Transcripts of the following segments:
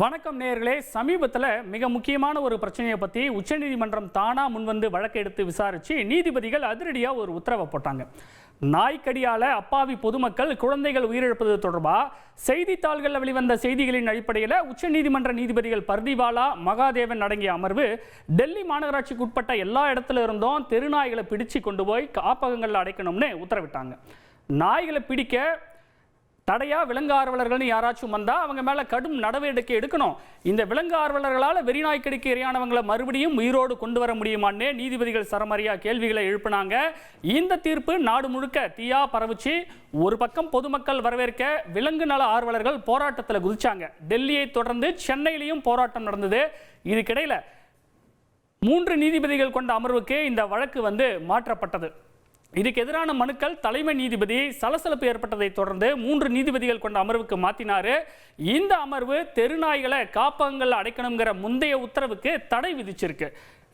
வணக்கம் நேயர்களே. சமீபத்தில் மிக முக்கியமான ஒரு பிரச்சனையை பற்றி உச்சநீதிமன்றம் தானாக முன்வந்து வழக்கு எடுத்து விசாரித்து நீதிபதிகள் அதிரடியாக ஒரு உத்தரவை போட்டாங்க. நாய்க்கடியால் அப்பாவி பொதுமக்கள் குழந்தைகள் உயிரிழப்பது தொடர்பாக செய்தித்தாள்களில் வெளிவந்த செய்திகளின் அடிப்படையில் உச்சநீதிமன்ற நீதிபதிகள் பர்திவாலா, மகாதேவன் அடங்கிய அமர்வு டெல்லி மாநகராட்சிக்கு உட்பட்ட எல்லா இடத்துல இருந்தும் தெருநாய்களை பிடிச்சு கொண்டு போய் காப்பகங்களில் அடைக்கணும்னு உத்தரவிட்டாங்க. நாய்களை பிடிக்க தடையா விலங்கு ஆர்வலர்கள்னு யாராச்சும் வந்தால் அவங்க மேலே கடும் நடவடிக்கை எடுக்கணும். இந்த விலங்கு ஆர்வலர்களால் வெறிநாய்க்கடிக்கு இரையானவங்களை மறுபடியும் உயிரோடு கொண்டு வர முடியுமான்னு நீதிபதிகள் சரமாரியா கேள்விகளை எழுப்பினாங்க. இந்த தீர்ப்பு நாடு முழுக்க தீயா பரவுச்சு. ஒரு பக்கம் பொதுமக்கள் வரவேற்க விலங்கு நல ஆர்வலர்கள் போராட்டத்தில் குதிச்சாங்க. டெல்லியை தொடர்ந்து சென்னையிலையும் போராட்டம் நடந்தது. இதுக்கிடையில் 3 நீதிபதிகள் கொண்ட அமர்வுக்கு இந்த வழக்கு மாற்றப்பட்டது. இதுக்கு எதிரான மனுக்கள் தலைமை நீதிபதி சலசலப்பு ஏற்பட்டதை தொடர்ந்து 3 நீதிபதிகள் கொண்ட அமர்வுக்கு மாற்றினார். இந்த அமர்வு தெருநாய்களை காப்பகங்களில் அடைக்கணுங்கிற முந்தைய உத்தரவுக்கு தடை விதிச்சிருக்கு.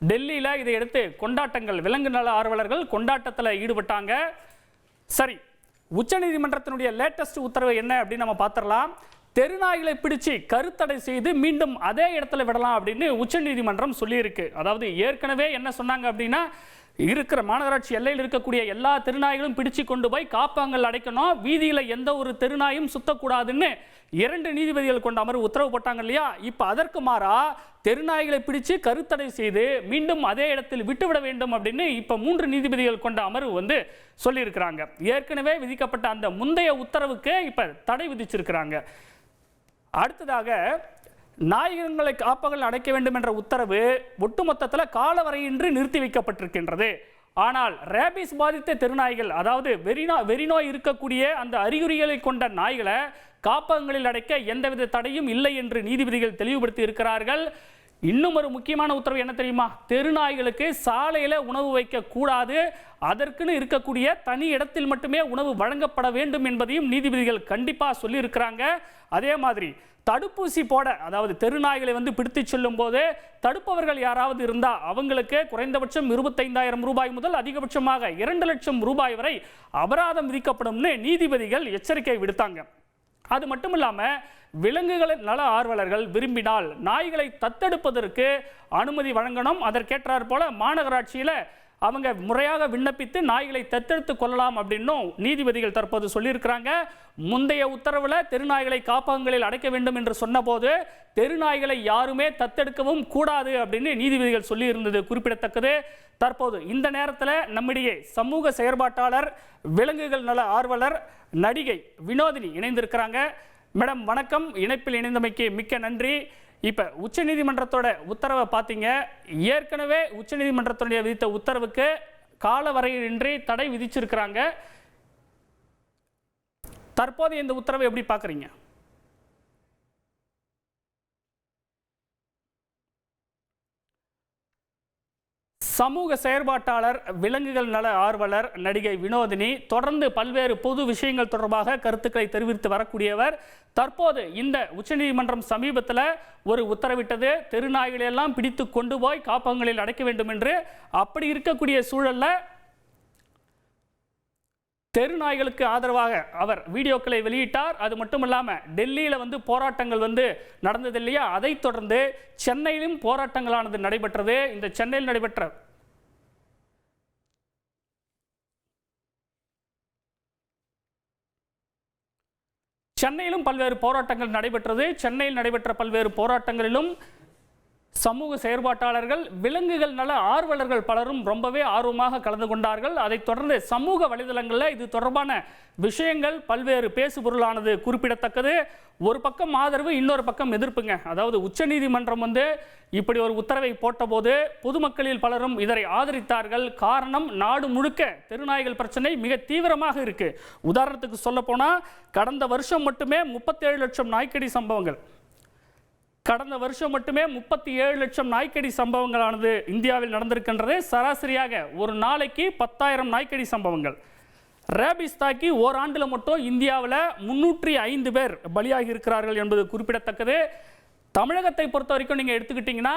டெல்லியில் இதையடுத்து கொண்டாட்டங்கள், விலங்கு நல ஆர்வலர்கள் கொண்டாட்டத்தில் ஈடுபட்டாங்க. சரி, உச்சநீதிமன்றத்தினுடைய லேட்டஸ்ட் உத்தரவு என்ன அப்படின்னு நம்ம பார்த்துடலாம். தெருநாய்களை பிடிச்சு கருத்தடை செய்து மீண்டும் அதே இடத்துல விடலாம் அப்படின்னு உச்சநீதிமன்றம் சொல்லியிருக்கு. அதாவது ஏற்கனவே என்ன சொன்னாங்க அப்படின்னா, இருக்கிற மாநகராட்சி எல்லையில் இருக்கக்கூடிய எல்லா தெருநாய்களும் பிடிச்சு கொண்டு போய் காப்பகங்கள் அடைக்கணும், வீதியில் எந்த ஒரு தெருநாயும் சுத்தக்கூடாதுன்னு 2 நீதிபதிகள் கொண்ட அமர்வு உத்தரவு போட்டாங்க இல்லையா. இப்போ அதற்கு மாறா தெருநாய்களை பிடிச்சு கருத்தடை செய்து மீண்டும் அதே இடத்தில் விட்டுவிட வேண்டும் அப்படின்னு இப்போ 3 நீதிபதிகள் கொண்ட அமர்வு சொல்லியிருக்கிறாங்க. ஏற்கனவே விதிக்கப்பட்ட அந்த முந்தைய உத்தரவுக்கு இப்போ தடை விதிச்சிருக்கிறாங்க. அடுத்ததாக நாய்களை காப்பகங்கள் அடைக்க வேண்டும் என்ற உத்தரவு ஒட்டுமொத்தத்தில் காலவரையின்றி நிறுத்தி வைக்கப்பட்டிருக்கின்றது. ஆனால் ரேபிஸ் பாதித்த தெருநாய்கள், அதாவது வெறிநோய் இருக்கக்கூடிய அந்த அறிகுறிகளை கொண்ட நாய்களை காப்பகங்களில் அடைக்க எந்தவித தடையும் இல்லை என்று நீதிபதிகள் தெளிவுபடுத்தி இருக்கிறார்கள். இன்னும் ஒரு முக்கியமான உத்தரவு என்ன தெரியுமா? தெருநாய்களுக்கு சாலையில் உணவு வைக்க கூடாது, அதற்குன்னு இருக்கக்கூடிய தனி இடத்தில் மட்டுமே உணவு வழங்கப்பட வேண்டும் என்பதையும் நீதிபதிகள் கண்டிப்பாக சொல்லியிருக்கிறாங்க. அதே மாதிரி தடுப்பூசி போட, அதாவது தெருநாய்களை பிடித்து செல்லும் போது தடுப்பவர்கள் யாராவது இருந்தால் அவங்களுக்கு குறைந்தபட்சம் 25,000 ரூபாய் முதல் அதிகபட்சமாக 2 லட்சம் ரூபாய் வரை அபராதம் விதிக்கப்படும்னு நீதிபதிகள் எச்சரிக்கை விடுத்தாங்க. அது மட்டும் இல்லாமல் விலங்குகள் நல ஆர்வலர்கள் விரும்பினால் நாய்களை தத்தெடுப்பதற்கு அனுமதி வழங்கணும். அதற்கேற்றாற் போல மாநகராட்சியில் அவங்க முறையாக விண்ணப்பித்து நாய்களை தத்தெடுத்து கொள்ளலாம் அப்படின்னும் நீதிபதிகள் தற்போது சொல்லியிருக்கிறாங்க. முந்தைய உத்தரவில் தெருநாய்களை காப்பகங்களில் அடைக்க வேண்டும் என்று சொன்னபோது தெருநாய்களை யாருமே தத்தெடுக்கவும் கூடாது அப்படின்னு நீதிபதிகள் சொல்லியிருந்தது குறிப்பிடத்தக்கது. தற்போது இந்த நேரத்தில் நம்மிடையே சமூக செயற்பாட்டாளர், விலங்குகள் நல ஆர்வலர், நடிகை வினோதினி இணைந்திருக்கிறாங்க. மேடம் வணக்கம், இணைப்பில் இணைந்தமைக்கு மிக்க நன்றி. இப்போ உச்சநீதிமன்றத்தோட உத்தரவை பார்த்தீங்க. ஏற்கனவே உச்சநீதிமன்றத்துடைய விதித்த உத்தரவுக்கு காலவரையின்றி தடை விதிச்சிருக்கிறாங்க. தற்போது இந்த உத்தரவை எப்படி பார்க்குறீங்க? சமூக செயற்பாட்டாளர், விலங்குகள் நல ஆர்வலர், நடிகை வினோதினி தொடர்ந்து பல்வேறு பொது விஷயங்கள் தொடர்பாக கருத்துக்களை தெரிவித்து வரக்கூடியவர். தற்போது இந்த உச்சநீதிமன்றம் சமீபத்தில் ஒரு உத்தரவிட்டது, தெருநாய்களை எல்லாம் பிடித்து கொண்டு போய் காப்பகங்களில் அடைக்க வேண்டும் என்று. அப்படி இருக்கக்கூடிய சூழலில் தெருநாய்களுக்கு ஆதரவாக அவர் வீடியோக்களை வெளியிட்டார். அது மட்டும் இல்லாமல் டெல்லியில் போராட்டங்கள் நடந்தது இல்லையா, அதைத் தொடர்ந்து சென்னையிலும் போராட்டங்களானது நடைபெற்றது. இந்த சென்னையில் நடைபெற்ற சென்னையிலும் பல்வேறு போராட்டங்கள் நடைபெற்றது. சென்னையில் நடைபெற்ற பல்வேறு போராட்டங்களிலும் சமூக செயற்பாட்டாளர்கள், விலங்குகள் நல ஆர்வலர்கள் பலரும் ரொம்பவே ஆர்வமாக கலந்து கொண்டார்கள். அதைத் தொடர்ந்து சமூக வலைதளங்களில் இது தொடர்பான விஷயங்கள் பல்வேறு பேசுபொருளானது குறிப்பிடத்தக்கது. ஒரு பக்கம் ஆதரவு, இன்னொரு பக்கம் எதிர்ப்புங்க. அதாவது உச்சநீதிமன்றம் இப்படி ஒரு உத்தரவை போட்டபோது பொதுமக்களில் பலரும் இதனை ஆதரித்தார்கள். காரணம், நாடு முழுக்க தெருநாய்கள் பிரச்சனை மிக தீவிரமாக இருக்கு. உதாரணத்துக்கு சொல்ல போனால் கடந்த வருஷம் மட்டுமே 37 லட்சம் நாய்க்கடி சம்பவங்கள், கடந்த வருஷம் மட்டுமே 37 லட்சம் நாய்க்கடி சம்பவங்களானது இந்தியாவில் நடந்திருக்கின்றது. சராசரியாக ஒரு நாளைக்கு 10,000 நாய்க்கடி சம்பவங்கள். ரேபிஸ் தாக்கி ஓராண்டில் மட்டும் இந்தியாவில் 305 பேர் பலியாகி இருக்கிறார்கள் என்பது குறிப்பிடத்தக்கது. தமிழகத்தை பொறுத்த வரைக்கும் நீங்கள் எடுத்துக்கிட்டிங்கன்னா,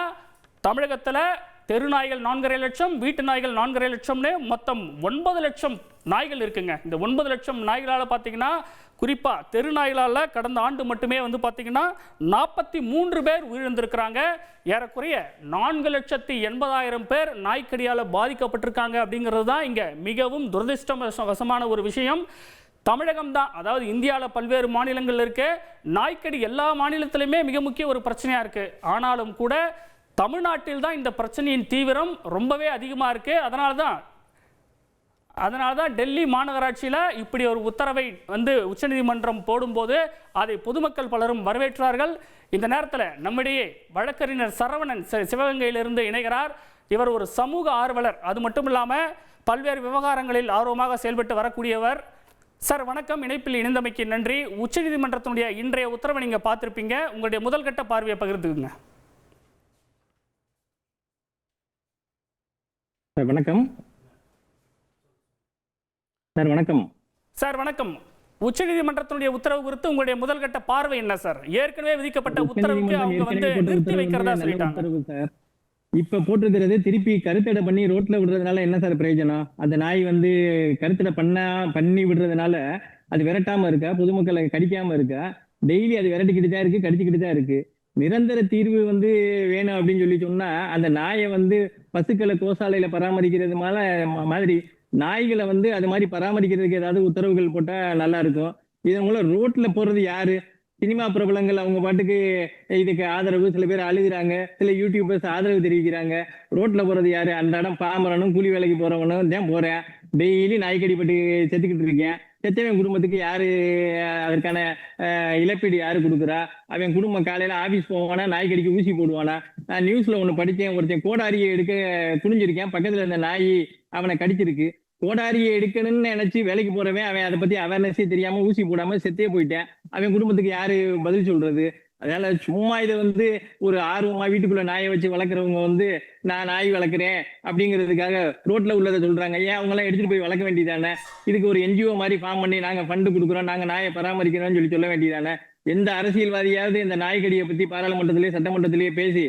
தமிழகத்தில் தெரு நாய்கள் 4.5 லட்சம், வீட்டு நாய்கள் 4.5 லட்சம்னு மொத்தம் 9 லட்சம் நாய்கள் இருக்குங்க. இந்த 9 லட்சம் நாய்களால் பார்த்தீங்கன்னா குறிப்பாக தெரு நாய்களால் கடந்த ஆண்டு மட்டுமே வந்து பார்த்தீங்கன்னா 43 பேர் உயிரிழந்திருக்கிறாங்க. ஏறக்குறைய 4,80,000 பேர் நாய்க்கடியால் பாதிக்கப்பட்டிருக்காங்க அப்படிங்கிறது தான் இங்கே மிகவும் துரதிர்ஷ்டவசமான ஒரு விஷயம். தமிழகம் தான், அதாவது இந்தியாவில் பல்வேறு மாநிலங்கள் இருக்கு, நாய்க்கடி எல்லா மாநிலத்திலுமே மிக முக்கிய ஒரு பிரச்சனையாக இருக்குது. ஆனாலும் கூட தமிழ்நாட்டில் தான் இந்த பிரச்சனையின் தீவிரம் ரொம்பவே அதிகமாக இருக்குது. அதனால தான் டெல்லி மாநகராட்சியில் இப்படி ஒரு உத்தரவை வந்து உச்சநீதிமன்றம் போடும்போது அதை பொதுமக்கள் பலரும் வரவேற்றார்கள். இந்த நேரத்தில் நம்மிடையே வழக்கறிஞர் சரவணன் சிவகங்கையிலிருந்து இணைகிறார். இவர் ஒரு சமூக ஆர்வலர், அது மட்டும் இல்லாமல் பல்வேறு விவகாரங்களில் ஆர்வமாக செயல்பட்டு வரக்கூடியவர். சார் வணக்கம், இணைப்பில் இணைந்தமைக்கு நன்றி. உச்சநீதிமன்றத்தினுடைய இன்றைய உத்தரவை நீங்கள் பார்த்துருப்பீங்க, உங்களுடைய முதல் கட்ட பார்வையை பகிர்ந்துக்குங்க. வணக்கம் சார். வணக்கம் சார். வணக்கம். உச்சநீதிமன்றத்தினுடைய உத்தரவு குறித்து உங்களுடைய முதல் கட்ட பார்வை என்ன சார்? ஏற்கனவே விதிக்கப்பட்ட உத்தரவுக்கு அவங்க வந்து நிறுத்தி வைக்கிறதா சொல்லிட்டாங்க சார். இப்ப போட்டிருக்கிறது திருப்பி கருத்தடை பண்ணி ரோட்ல விடுறதுனால என்ன சார் பிரயோஜனம்? அந்த நாய் வந்து கருத்தடை பண்ணி விடுறதுனால அது விரட்டாம இருக்கா, பொதுமக்களை கடிக்காம இருக்கா? டெய்லி அது விரட்டிக்கிட்டு தான் இருக்கு, கடிச்சுக்கிட்டு தான் இருக்கு. நிரந்தர தீர்வு வந்து வேணும் அப்படின்னு சொல்லி சொன்னா அந்த நாயை வந்து பசுக்களை கோசாலையில பராமரிக்கிறது மாதிரி நாய்களை வந்து அது மாதிரி பராமரிக்கிறதுக்கு ஏதாவது உத்தரவுகள் போட்டா நல்லா இருக்கும். இதன் மூலம் ரோட்ல போறது யாரு? சினிமா பிரபலங்கள் அவங்க பாட்டுக்கு இதுக்கு ஆதரவு, சில பேர் அழுகிறாங்க, சில யூடியூபர்ஸ் ஆதரவு தெரிவிக்கிறாங்க. ரோட்ல போறது யாரு? அன்றாடம் பாமரனும் கூலி வேலைக்கு போறவனும் தான் போறேன். டெய்லி நாய்க்கடிப்பட்டு செத்துக்கிட்டு இருக்கேன். செத்தவன் குடும்பத்துக்கு யாரு அதற்கான இழப்பீடு யாரு கொடுக்குறா? அவன் குடும்பம் காலையில ஆபீஸ் போவானா, நாய்க்கடிக்கு ஊசி போடுவானா? நான் நியூஸ்ல ஒண்ணு படிச்சேன், ஒருத்தன் கோடாரியை எடுக்க குனிஞ்சிருக்கேன், பக்கத்துல இருந்த நாய் அவனை கடிச்சிருக்கு. கோடாரியை எடுக்கணும்னு நினைச்சு வேலைக்கு போறவன் அவன் அதை பத்தி அவேர்னஸே தெரியாம ஊசி போடாம செத்தே போயிட்டேன். அவன் குடும்பத்துக்கு யாரு பதில் சொல்றது? அதனால சும்மா இதை வந்து ஒரு ஆர்வமா வீட்டுக்குள்ள நாயை வச்சு வளர்க்குறவங்க வந்து நான் நாய் வளர்க்குறேன் அப்படிங்கிறதுக்காக ரோட்ல உள்ளதை சொல்றாங்க. ஏன் அவங்க எல்லாம் எடுத்துட்டு போய் வளர்க்க வேண்டியதானே? இதுக்கு ஒரு என்ஜிஓ மாதிரி ஃபார்ம் பண்ணி நாங்க ஃபண்டு கொடுக்குறோம், நாங்க நாயை பராமரிக்கிறோம்னு சொல்லி சொல்ல வேண்டியதானே? எந்த அரசியல்வாதியாவது இந்த நாய்க்கடியை பத்தி பாராளுமன்றத்திலேயே சட்டமன்றத்திலேயே பேசி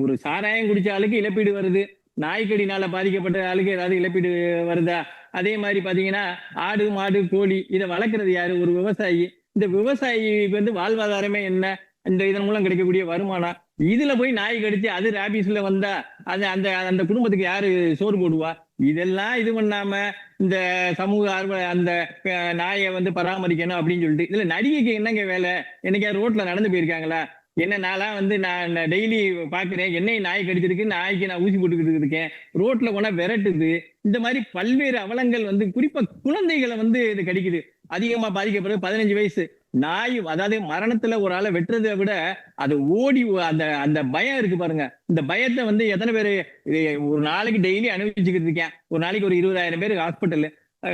ஒரு சாராயம் குடிச்ச ஆளுக்கு இழப்பீடு வருது, நாய்க்கடினால பாதிக்கப்பட்ட ஆளுக்கு ஏதாவது இழப்பீடு வருதா? அதே மாதிரி பாத்தீங்கன்னா ஆடு மாடு கோழி இதை வளர்க்கறது யாரு? ஒரு விவசாயி. இந்த விவசாயிக்கு வந்து வாழ்வாதாரமே என்ன? இந்த இதன் மூலம் கிடைக்கக்கூடிய வருமானம். இதுல போய் நாய் கடிச்சு அது ராபிஸ்ல வந்தா அது அந்த அந்த குடும்பத்துக்கு யாரு சோறு போடுவா? இதெல்லாம் இது பண்ணாம இந்த சமூக ஆர்வ அந்த நாயை வந்து பராமரிக்கணும் அப்படின்னு சொல்லிட்டு இதுல நடிகைக்கு என்னங்க வேலை? என்னைக்கா ரோட்ல நடந்து போயிருக்காங்களா? என்ன நான்லாம் வந்து நான் டெய்லி பாக்குறேன், என்னையும் நாய் கடிச்சிருக்கு, நாய்க்கு நான் ஊசி போட்டுக்கிட்டு இருக்கேன், ரோட்ல போனா விரட்டுது. இந்த மாதிரி பல்வேறு அவலங்கள் வந்து குறிப்பா குழந்தைகளை வந்து இது கடிக்குது. அதிகமா பாதிக்கப்படுறது 15 வயசு நாய். அதாவது மரணத்துல ஒரு ஆளை வெட்டுறதை விட அது ஓடி அந்த அந்த பயம் இருக்கு பாருங்க. இந்த பயத்தை வந்து எத்தனை பேரு ஒரு நாளைக்கு டெய்லி அனுபவிச்சுக்கிட்டு இருக்கேன். ஒரு நாளைக்கு ஒரு 20,000 பேர்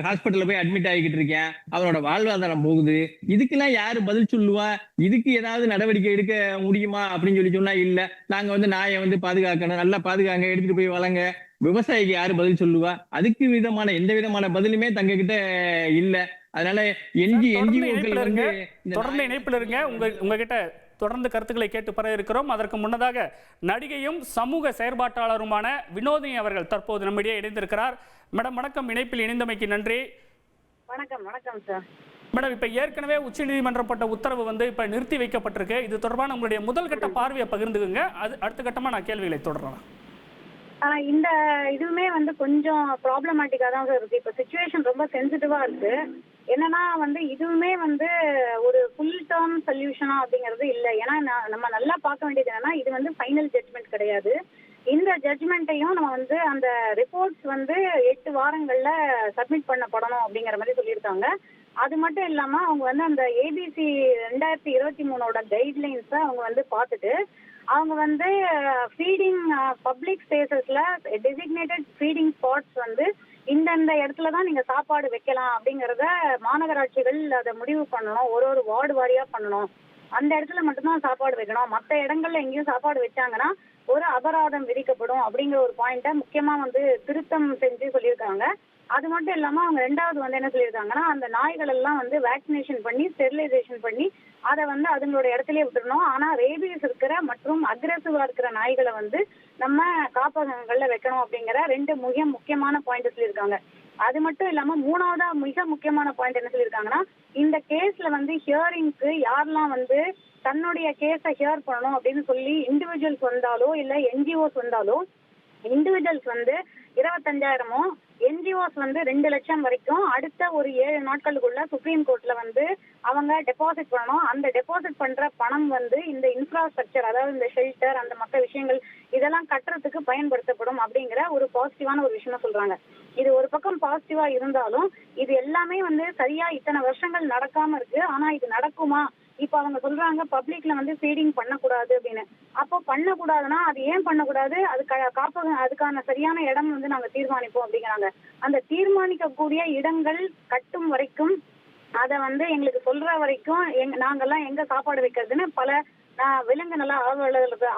ஹாஸ்பிட்டல்ல போய் அட்மிட் ஆகிக்கிட்டு இருக்கேன். அவனோட வாழ்வாதாரம் போகுது. இதுக்கெல்லாம் யாரு பதில் சொல்லுவா? இதுக்கு ஏதாவது நடவடிக்கை எடுக்க முடியுமா அப்படின்னு சொல்லி சொன்னா இல்ல, நாங்க வந்து நாயை வந்து பாதுகாக்கணும், நல்லா பாதுகாங்க, எடுத்துட்டு போய் வளங்க. விவசாயிக்கு யாரு பதில் சொல்லுவா? அதுக்கு எந்த விதமான பதிலுமே தங்க கிட்ட இல்ல. அதனால தொடர்ந்து இணைப்பில் இருங்க. உங்ககிட்ட தொடர்ந்து கருத்துக்களை கேட்டு பெற இருக்கிறோம். அதற்கு முன்னதாக நடிகையும் சமூக செயற்பாட்டாளருமான வினோதினி அவர்கள் தற்போது நம்மிடையே இணைந்திருக்கிறார். மேடம் வணக்கம், இணைப்பில் இணைந்தமைக்கு நன்றி. வணக்கம். வணக்கம் சார். மேடம், இப்ப ஏற்கனவே உச்சநீதிமன்றம் போட்ட உத்தரவு வந்து இப்ப நிறுத்தி வைக்கப்பட்டிருக்கு. இது தொடர்பான உங்களுடைய முதல் கட்ட பார்வையை பகிர்ந்துக்குங்க. அது அடுத்த கட்டமா நான் கேள்விகளை தொடரலாம். இந்த இதுவுமே வந்து கொஞ்சம் ப்ராப்ளமேட்டிக்கா தான் சார் இருக்கு. இப்ப சிச்சுவேஷன் ரொம்ப சென்சிட்டிவா இருக்கு. என்னன்னா வந்து இதுவுமே வந்து ஒரு ஃபுல் டேர்ம் சொல்யூஷனா அப்படிங்கிறது இல்லை. ஏன்னா நம்ம நல்லா பார்க்க வேண்டியது என்னன்னா இது வந்து ஃபைனல் ஜட்மெண்ட் கிடையாது. இந்த ஜட்மெண்ட்டையும் நம்ம வந்து அந்த ரிப்போர்ட்ஸ் வந்து 8 வாரங்கள்ல சப்மிட் பண்ணப்படணும் அப்படிங்கிற மாதிரி சொல்லியிருக்காங்க. அது மட்டும் இல்லாம அவங்க வந்து அந்த ஏபிசி 2023 கைட்லைன்ஸை அவங்க வந்து பார்த்துட்டு அவங்க வந்து ஃபீடிங் பப்ளிக் ஸ்பேசஸ்ல டெசிக்னேட்டட் ஃபீடிங் ஸ்பாட்ஸ் வந்து இந்தந்த இடத்துல தான் நீங்க சாப்பாடு வைக்கலாம் அப்படிங்கறத மாநகராட்சிகள் அதை முடிவு பண்ணணும். ஒரு வார்டு வாரியா பண்ணணும். அந்த இடத்துல மட்டும்தான் சாப்பாடு வைக்கணும். மற்ற இடங்கள்ல எங்கேயும் சாப்பாடு வச்சாங்கன்னா ஒரு அபராதம் விதிக்கப்படும் அப்படிங்கிற ஒரு பாயிண்ட முக்கியமா வந்து திருத்தம் செஞ்சு சொல்லியிருக்காங்க. அது மட்டும் இல்லாம அவங்க ரெண்டாவது வந்து என்ன சொல்லியிருக்காங்கன்னா, அந்த நாய்கள் எல்லாம் வந்து வேக்சினேஷன் பண்ணி ஸ்டெரிலைசேஷன் பண்ணி அதை வந்து அதுங்களோட இடத்துலயே விட்டுறணும். ஆனா ரேபிஸ் இருக்கிற மற்றும் அக்ரெசிவா இருக்கிற நாய்களை வந்து நம்ம காப்பகங்கள்ல வைக்கணும் அப்படிங்கிற 2 முக்கியமான பாயிண்ட் சொல்லியிருக்காங்க. அது மட்டும் இல்லாம மூணாவதா மிக முக்கியமான பாயிண்ட் என்ன சொல்லியிருக்காங்கன்னா, இந்த கேஸ்ல வந்து ஹியரிங்க்கு யாரெல்லாம் வந்து தன்னுடைய கேஸை ஹியர் பண்ணணும் அப்படின்னு சொல்லி இண்டிவிஜுவல்ஸ் வந்தாலோ இல்ல என்ஜிஓஸ் வந்தாலோ, இண்டிவிஜுவல்ஸ் வந்து 25,000 என்ஜிஓஸ் வந்து 2 லட்சம் வரைக்கும் அடுத்த ஒரு 7 நாட்களுக்குள்ள சுப்ரீம் கோர்ட்ல வந்து அவங்க டெபாசிட் பண்ணணும். அந்த டெபாசிட் பண்ற பணம் வந்து இந்த இன்ஃப்ராஸ்ட்ரக்சர், அதாவது இந்த ஷெல்டர், அந்த மற்ற விஷயங்கள் இதெல்லாம் கட்டுறதுக்கு பயன்படுத்தப்படும் அப்படிங்கிற ஒரு பாசிட்டிவான ஒரு விஷயமா சொல்றாங்க. இது ஒரு பக்கம் பாசிட்டிவா இருந்தாலும் இது எல்லாமே வந்து சரியா இத்தனை வருஷங்கள் நடக்காம இருக்கு. ஆனா இது நடக்குமா? இப்ப அவங்க சொல்றாங்க பப்ளிக்ல வந்து ஃபீடிங் பண்ணக்கூடாது அப்படின்னு. அப்போ பண்ணக்கூடாதுன்னா அது ஏன் பண்ணக்கூடாது? அது காப்பகம் அதுக்கான சரியான இடம் வந்து நாங்க தீர்மானிப்போம் அப்படிங்கிறாங்க. அந்த தீர்மானிக்கக்கூடிய இடங்கள் கட்டும் வரைக்கும், அதை வந்து எங்களுக்கு சொல்ற வரைக்கும் நாங்கெல்லாம் எங்க சாப்பாடு வைக்கிறதுன்னு பல விலங்கு நல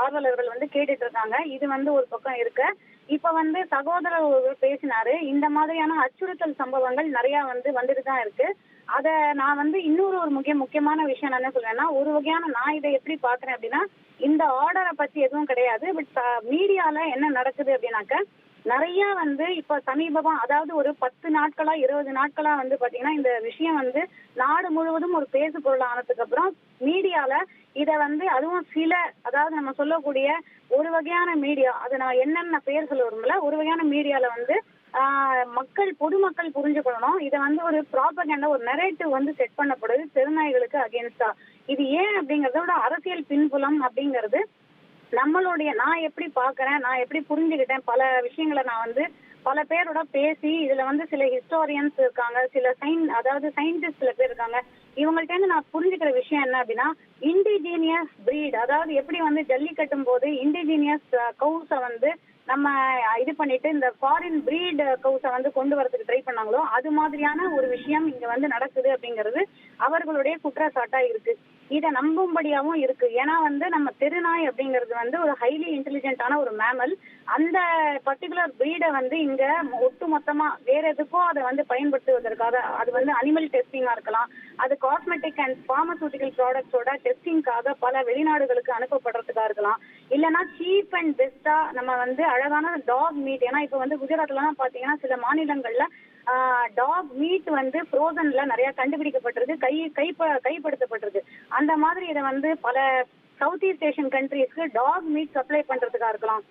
ஆர்வலர்கள் வந்து கேட்டுட்டு இருக்காங்க. இது வந்து ஒரு பக்கம் இருக்கு. இப்ப வந்து சகோதரர் பேசினாரு, இந்த மாதிரியான அச்சுறுத்தல் சம்பவங்கள் நிறைய வந்துட்டு தான் இருக்கு. அத நான் வந்து இன்னொரு ஒரு முக்கியமான விஷயம் என்ன சொல்றேன்னா, ஒரு வகையான நான் இதை எப்படி பாக்குறேன் அப்படின்னா, இந்த ஆர்டரை பத்தி எதுவும் கிடையாது. பட் மீடியால என்ன நடக்குது அப்படின்னாக்க, நிறைய வந்து இப்ப சமீபமா, அதாவது ஒரு 10 நாட்களா 20 நாட்களா வந்து பாத்தீங்கன்னா இந்த விஷயம் வந்து நாடு முழுவதும் ஒரு பேசு பொருள் ஆனதுக்கு அப்புறம் மீடியால இத வந்து அதுவும் சில, அதாவது நம்ம சொல்லக்கூடிய ஒரு வகையான மீடியா, அது நான் என்னென்ன பேர் சொல்ல விரும்பல, ஒரு வகையான மீடியால வந்து பொதுமக்கள் புரிஞ்சுக்கணும். இதை வந்து ஒரு ப்ராபகண்டா, ஒரு நரேட்டிவ் வந்து செட் பண்ணப்படுது தெருநாய்களுக்கு அகேன்ஸ்டா. இது ஏன் அப்படிங்கறதோட அரசியல் பின்புலம் அப்படிங்கிறது நம்மளுடைய, நான் எப்படி பாக்குறேன், நான் எப்படி புரிஞ்சுக்கிட்டேன், பல விஷயங்களை நான் வந்து பல பேரோட பேசி, இதுல வந்து சில ஹிஸ்டோரியன்ஸ் இருக்காங்க, சில அதாவது சயின்டிஸ்ட் சில பேர் இருக்காங்க. இவங்கள்ட்ட இருந்து நான் புரிஞ்சுக்கிற விஷயம் என்ன அப்படின்னா, இண்டிஜீனியஸ் பிரீட், அதாவது எப்படி வந்து ஜல்லி கட்டும் போது இண்டிஜீனியஸ் கவுஸை வந்து நம்ம இது பண்ணிட்டு இந்த ஃபாரின் பிரீட் கவுஸை வந்து கொண்டு வரதுக்கு ட்ரை பண்ணாங்களோ, அது மாதிரியான ஒரு விஷயம் இங்க வந்து நடக்குது அப்படிங்கிறது அவர்களுடைய குற்றச்சாட்டா இருக்கு. இதை நம்பும்படியாவும் இருக்கு. ஏன்னா வந்து நம்ம தெருநாய் அப்படிங்கிறது வந்து ஒரு ஹைலி இன்டெலிஜென்டான ஒரு மேமல். அந்த பர்டிகுலர் பிரீடை வந்து இங்க ஒட்டு மொத்தமா வேற எதுக்கோ அதை வந்து பயன்படுத்துவதற்காக, அது வந்து அனிமல் டெஸ்டிங்கா இருக்கலாம், அது காஸ்மெட்டிக் அண்ட் பார்மசூட்டிக்கல் ப்ராடக்ட்ஸோட டெஸ்டிங்காக பல வெளிநாடுகளுக்கு அனுப்பப்படுறதுக்காக இருக்கலாம். இல்லைன்னா சீப் அண்ட் பெஸ்டா நம்ம வந்து அழகான டாக் மீட், ஏன்னா இப்ப வந்து குஜராத்லாம் பாத்தீங்கன்னா சில மாநிலங்கள்ல டாக் மீட் வந்து ஃப்ரோசன்ல நிறைய கண்டுபிடிக்கப்பட்டிருக்கு, கைப்படுத்தப்பட்டிருக்கு. அந்த மாதிரி இதை வந்து பல சவுத் ஈஸ்ட் ஏஷியன் கண்ட்ரீஸ்க்கு டாக் மீட் சப்ளை பண்றதுக்கா இருக்கலாம்.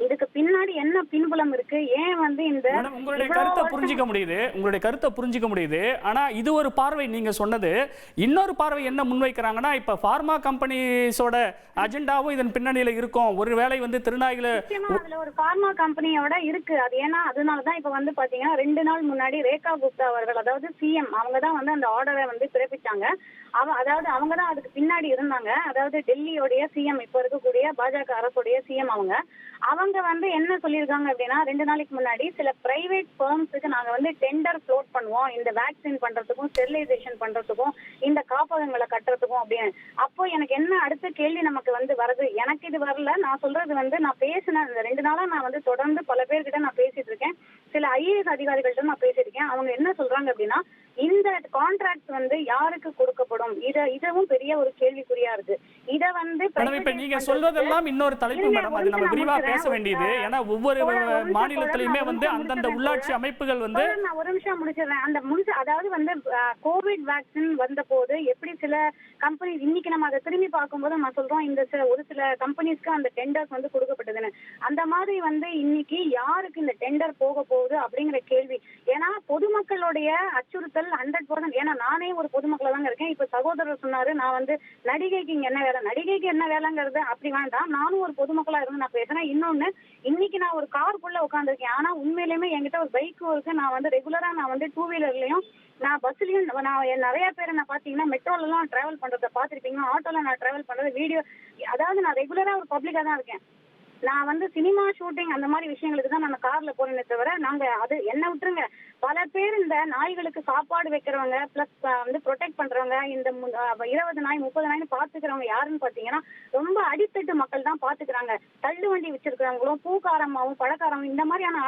இதுக்கு பின்னாடி என்ன பின்புலம் இருக்கு? ஏன் வந்து இந்த உங்களுடைய கருத்தை புரிஞ்சுக்க முடியுது. ஆனா இது ஒரு பார்வை நீங்க சொன்னது. இன்னொரு பார்வை என்ன முன்வைக்கிறாங்கன்னா, இப்ப பார்மா கம்பெனிஸோட அஜெண்டாவும் இதன் பின்னணியில இருக்கும். ஒருவேளை வந்து திருநாய்களை அதுல ஒரு பார்மா கம்பெனியோட இருக்கு. அது ஏன்னா அதனாலதான் இப்ப வந்து பாத்தீங்கன்னா 2 நாள் முன்னாடி ரேகா குப்தா அவர்கள், அதாவது சிஎம், அவங்கதான் வந்து அந்த ஆர்டரை வந்து பிறப்பிச்சாங்க. அதாவது அவங்கதான் அதுக்கு பின்னாடி இருந்தாங்க. அதாவது டெல்லியோடைய சிஎம், இப்ப இருக்கக்கூடிய பாஜக அரசுடைய சிஎம் அவங்க வந்து என்ன சொல்லியிருக்காங்க அப்படின்னா, 2 நாளைக்கு முன்னாடி சில பிரைவேட் ஃபர்ம்ஸுக்கு நாங்க வந்து டெண்டர் ஃப்ளோட் பண்ணுவோம், இந்த வேக்சின் பண்றதுக்கும் ஸ்டெரிலைசேஷன் பண்றதுக்கும் இந்த காப்பகங்களை கட்டுறதுக்கும் அப்படின்னு. அப்போ எனக்கு என்ன அடுத்த கேள்வி நமக்கு வந்து வருது, எனக்கு இது வரல, நான் சொல்றது வந்து நான் பேசினேன் இந்த 2 நாளா நான் வந்து தொடர்ந்து பல பேர்கிட்ட நான் பேசிட்டு இருக்கேன், சில ஐஏஎஸ் அதிகாரிகள்ட்ட நான் பேசியிருக்கேன். அவங்க என்ன சொல்றாங்க அப்படின்னா, இந்த கான்ட்ராக்ட் வந்து யாருக்கு கொடுக்கப்படும், இதுவும் பெரிய ஒரு கேள்விக்குறியா இருக்கு. இத வந்து இப்ப நீங்க சொல்றதெல்லாம் இன்னொரு தலைப்பு மேடம், அது நம்ம விரிவா பேச வேண்டியது. ஏன்னா ஒவ்வொரு மாநிலத்திலுமே வந்து அந்தந்த உள்ளாட்சி அமைப்புகள் வந்து நான் ஒரு நிமிஷம் முடிச்சிடுறேன். அந்த அதாவது வந்து கோவிட் வேக்சின் வந்த போது எப்படி சில கம்பெனி, இன்னைக்கு நம்ம அதை திரும்பி பார்க்கும்போது நம்ம சொல்றோம் இந்த ஒரு சில கம்பெனிஸ்க்கு அந்த டெண்டர்ஸ் வந்து கொடுக்கப்பட்டதுன்னு. அந்த மாதிரி வந்து இன்னைக்கு யாருக்கு இந்த டெண்டர் போக போகுது அப்படிங்கிற கேள்வி. ஏன்னா பொதுமக்களுடைய அச்சுறுத்தல் 100%. ஏன்னா நானே ஒரு பொதுமக்களா தாங்க இருக்கேன். இப்ப சகோதரர் சொன்னாரு, நான் வந்து நடிகைக்கு இங்க என்ன வேலை, நடிகைக்கு என்ன வேலைங்கிறது அப்படி வேண்டாம், நானும் ஒரு பொதுமக்களா இருந்து நான் பேசுறேன். இன்னொன்னு, இன்னைக்கு நான் ஒரு காருக்குள்ள உட்காந்துருக்கேன், ஆனா உண்மையிலுமே என்கிட்ட ஒரு பைக்கும் இருக்கு. நான் வந்து ரெகுலரா நான் வந்து 2 வீலர்லயும் நான் பஸ்லயும் நான் நிறைய பேரை நான் பாத்தீங்கன்னா மெட்ரோல எல்லாம் டிராவல் பண்றதை பாத்திருப்பீங்க, ஆட்டோல நான் டிராவல் பண்றது வீடியோ, அதாவது நான் ரெகுலரா ஒரு பப்ளிக்கா தான் இருக்கேன். நான் வந்து சினிமா ஷூட்டிங் அந்த மாதிரி விஷயங்களுக்கு தான் நான் கார்ல போறேனே தவிர, நாங்க அது என்ன விட்டுருங்க, பல பேர் இந்த நாய்களுக்கு சாப்பாடு வைக்கிறவங்க பிளஸ் வந்து ப்ரொடெக்ட் பண்றவங்க இந்த 20 நாய் 30 நாய்னு பாத்துக்கிறவங்க யாருன்னு பாத்தீங்கன்னா ரொம்ப அடித்தட்டு மக்கள் தான் பாத்துக்கிறாங்க. தள்ளு வண்டி வச்சிருக்கிறவங்களும் பூக்காரமாவும் பழக்காரமும் இந்த மாதிரியான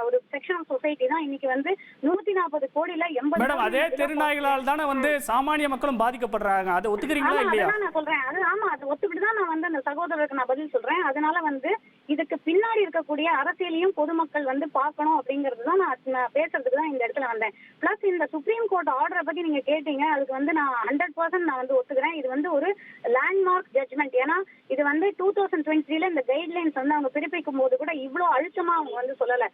ஒரு செக்ஷன் ஆஃப் சொசைட்டி தான் இன்னைக்கு வந்து 140 கோடியில 80. மேடம், அதே தெருநாய்களால் தானே வந்து சாமானிய மக்களும் பாதிக்கப்படுறாங்க. அதை ஒத்துக்கிறீங்களா இல்லையா? நான் சொல்றேன் அது ஆமா, அது ஒத்துக்கிட்டு தான் நான் வந்து அந்த சகோதரருக்கு நான் பதில் சொல்றேன். அதனால வந்து இதுக்கு பின்னாடி இருக்கக்கூடிய அரசியலையும் பொதுமக்கள் வந்து பார்க்கணும் அப்படிங்கிறது தான் நான் பேசுறதுக்கு தான் இந்த இடத்துல வந்தேன். பிளஸ் இந்த சுப்ரீம் கோர்ட் ஆர்டரை பத்தி நீங்க கேட்டீங்க, அதுக்கு வந்து நான் 100% நான் வந்து ஒத்துக்கிறேன். இது வந்து ஒரு லேண்ட்மார்க் ஜட்ஜ்மெண்ட். ஏன்னா இது வந்து 2023ல இந்த கைட்லைன்ஸ் வந்து அவங்க பிறப்பிக்கும் போது கூட இவ்வளவு அழுத்தமா அவங்க வந்து சொல்லல.